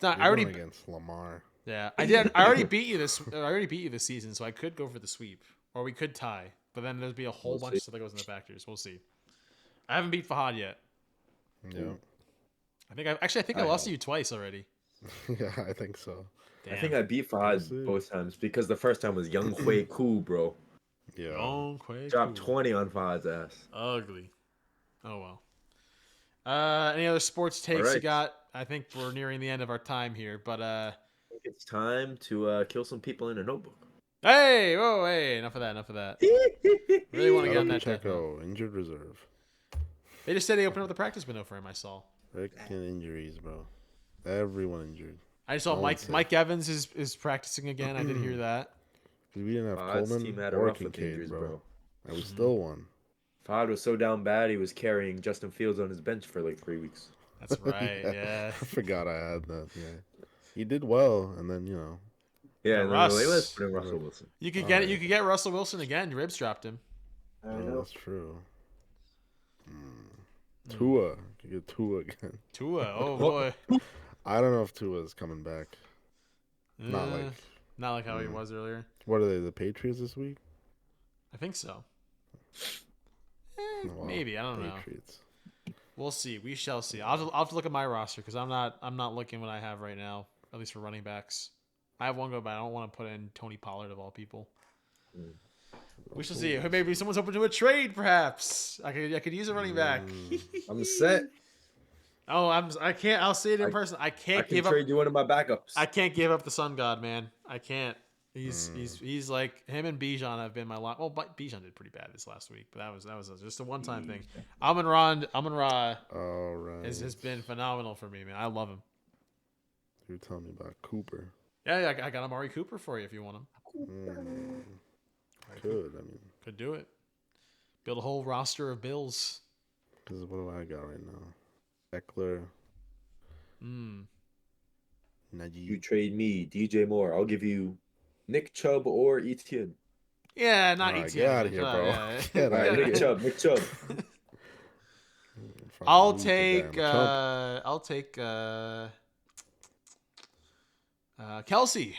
I already against Lamar. Yeah, I did. I already beat you this. I already beat you this season, so I could go for the sweep, or we could tie. But then there'd be a whole bunch of stuff that goes in the factors. We'll see. I haven't beat Fahad yet. Yeah. I think I lost to you twice already. Yeah, I think so. Damn. I think I beat Fahad both times because the first time was Young Quay Cool, bro. Yeah. Young Quay dropped 20 on Fahad's ass. Ugly. Oh well. Any other sports takes you got? I think we're nearing the end of our time here, but I think it's time to kill some people in a notebook. hey, whoa, hey, enough of that. Really want to get on that death note. Pacheco, injured reserve. They just said they opened up the practice window for him. I saw. Freaking injuries, bro. Everyone injured. I saw Mike Evans is practicing again. I did hear that. We didn't have Fod's team Coleman had a or rough with Kincaid, injuries, bro. And we still won. Fod was so down bad he was carrying Justin Fields on his bench for like 3 weeks. That's right. Yeah. I forgot I had that. Yeah. He did well, and then Yeah, and Russ. then they was putting Russell Wilson. You could get it. You could get Russell Wilson again. Ribs dropped him. I know. That's true. Tua. You get Tua again. Tua. Oh boy. I don't know if Tua is coming back. Not like how he was earlier. What are they? The Patriots this week? I think so. Well, maybe I don't Patriots. know. We'll see. We shall see. I'll have to look at my roster because I'm not looking what I have right now. At least for running backs, I have one go, but I don't want to put in Tony Pollard of all people. We shall see. Maybe someone's open to a trade. Perhaps I could use a running back. I'm set. Oh, I can't. I'll say it in person. I can't give up. Trade you one of my backups. I can't give up the Sun God, man. I can't. He's like him and Bijan have been my lot. Well, but Bijan did pretty bad this last week, but that was just a one-time thing. Amon Ra has been phenomenal for me, man. I love him. You're telling me about Cooper. Yeah, I got Amari Cooper for you if you want him. Could do it. Build a whole roster of Bills. Because what do I got right now? Eckler. Najee. You trade me, DJ Moore. I'll give you Nick Chubb or Etienne. Yeah, not Etienne. Get out of here, bro. All right, Nick Chubb. I'll take Kelsey.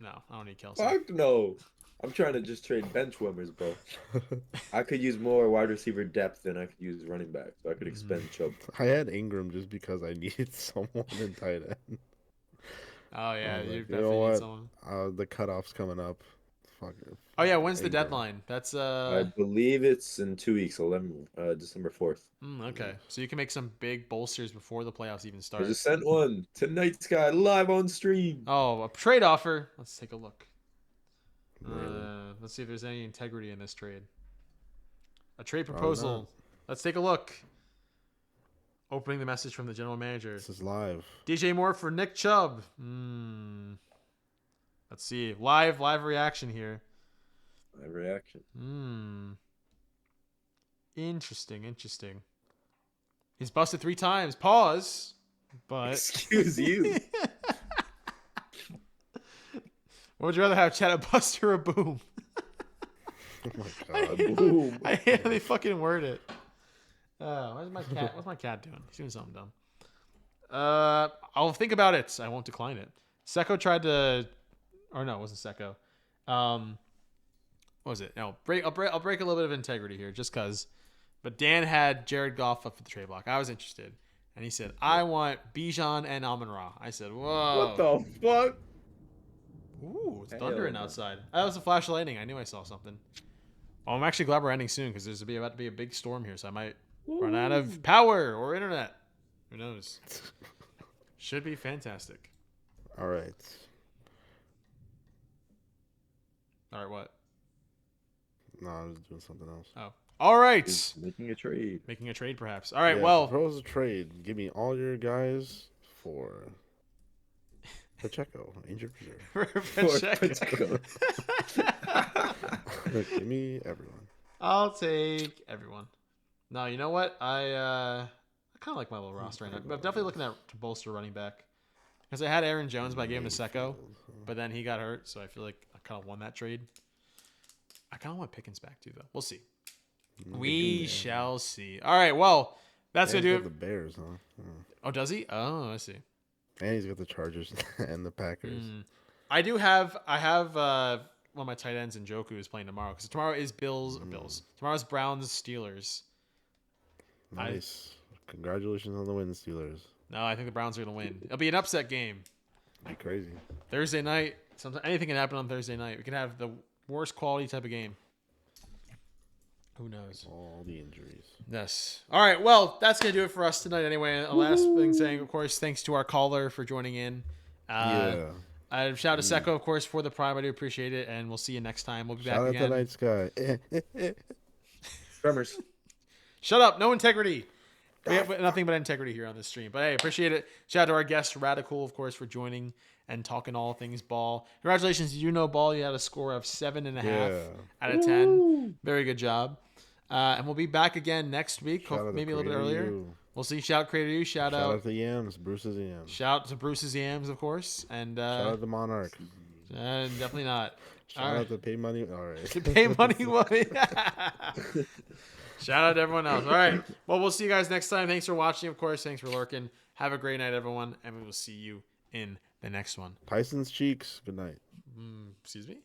No, I don't need Kelsey. Fuck no. I'm trying to just trade bench warmers, bro. I could use more wide receiver depth than I could use running back, so I could expend Chubb. I had Ingram just because I needed someone in tight end. Oh yeah, you definitely need someone. The cutoff's coming up. Fuck it. Oh yeah, when's the deadline? That's I believe it's in 2 weeks, December 4th. Okay, so you can make some big bolsters before the playoffs even start. I just sent one tonight's guy live on stream. Oh, a trade offer. Let's take a look. Really? Let's see if there's any integrity in this trade. A trade proposal. Let's take a look. Opening the message from the general manager. This is live. DJ Moore for Nick Chubb. Let's see. Live reaction here. Live reaction. Interesting. He's busted 3 times. Pause. But excuse you. What would you rather have, Chad, a bust or a boom? Oh my god. Boom. I hate how they fucking word it. What's my cat doing? He's doing something dumb. I'll think about it. I won't decline it. Secco tried to, or no, it wasn't Secco. What was it? No, I'll break a little bit of integrity here, just cause. But Dan had Jared Goff up for the trade block. I was interested, and he said, "I want Bijan and Amon Ra." I said, "Whoa, what the fuck?" Ooh, it's thundering outside. That was a flash of lightning. I knew I saw something. Oh, I'm actually glad we're ending soon because there's about to be a big storm here, so I might run out of power or internet. Who knows? Should be fantastic. All right. What? No, I was doing something else. Oh. All right. He's making a trade. Making a trade, perhaps. All right, Yeah, well. propose a trade. Give me all your guys for Pacheco, injured reserve. Pacheco. Give me everyone. I'll take everyone. No, you know what? I kind of like my little roster right now. I'm definitely looking to bolster running back. Because I had Aaron Jones, but I gave him to Secco. But then he got hurt, so I feel like I kind of won that trade. I kind of want Pickens back, too, though. We'll see. We shall see. All right, well, that's going to do it. The Bears, huh? Oh, does he? Oh, I see. And he's got the Chargers and the Packers. I have one of my tight ends in Njoku is playing tomorrow because tomorrow is Bills. Tomorrow's Browns Steelers. Nice. Congratulations on the win, Steelers. No, I think the Browns are going to win. It'll be an upset game. Be crazy. Thursday night. Anything can happen on Thursday night. We can have the worst quality type of game. Who knows? All the injuries. Yes. All right. Well, that's going to do it for us tonight anyway. A last thing saying, of course, thanks to our caller for joining in. Yeah. Shout out to Secco, of course, for the prime. I do appreciate it. And we'll see you next time. We'll be back again. Shout out to Night Sky. Tremors. Shut up. No integrity. We have nothing but integrity here on this stream. But hey, appreciate it. Shout out to our guest, Radical, of course, for joining and talking all things ball. Congratulations. You know ball. You had a score of 7.5 out of 10. Very good job. And we'll be back again next week, maybe a little bit earlier. We'll see. Shout out Creator U. Shout out to Yams, Bruce's Yams. Shout out to Bruce's Yams, of course. And shout out to Monarch. Definitely not. Shout out to Pay Money. All right. To Pay Money. Shout out to everyone else. All right. Well, we'll see you guys next time. Thanks for watching, of course. Thanks for lurking. Have a great night, everyone. And we will see you in the next one. Tyson's Cheeks. Good night. Excuse me?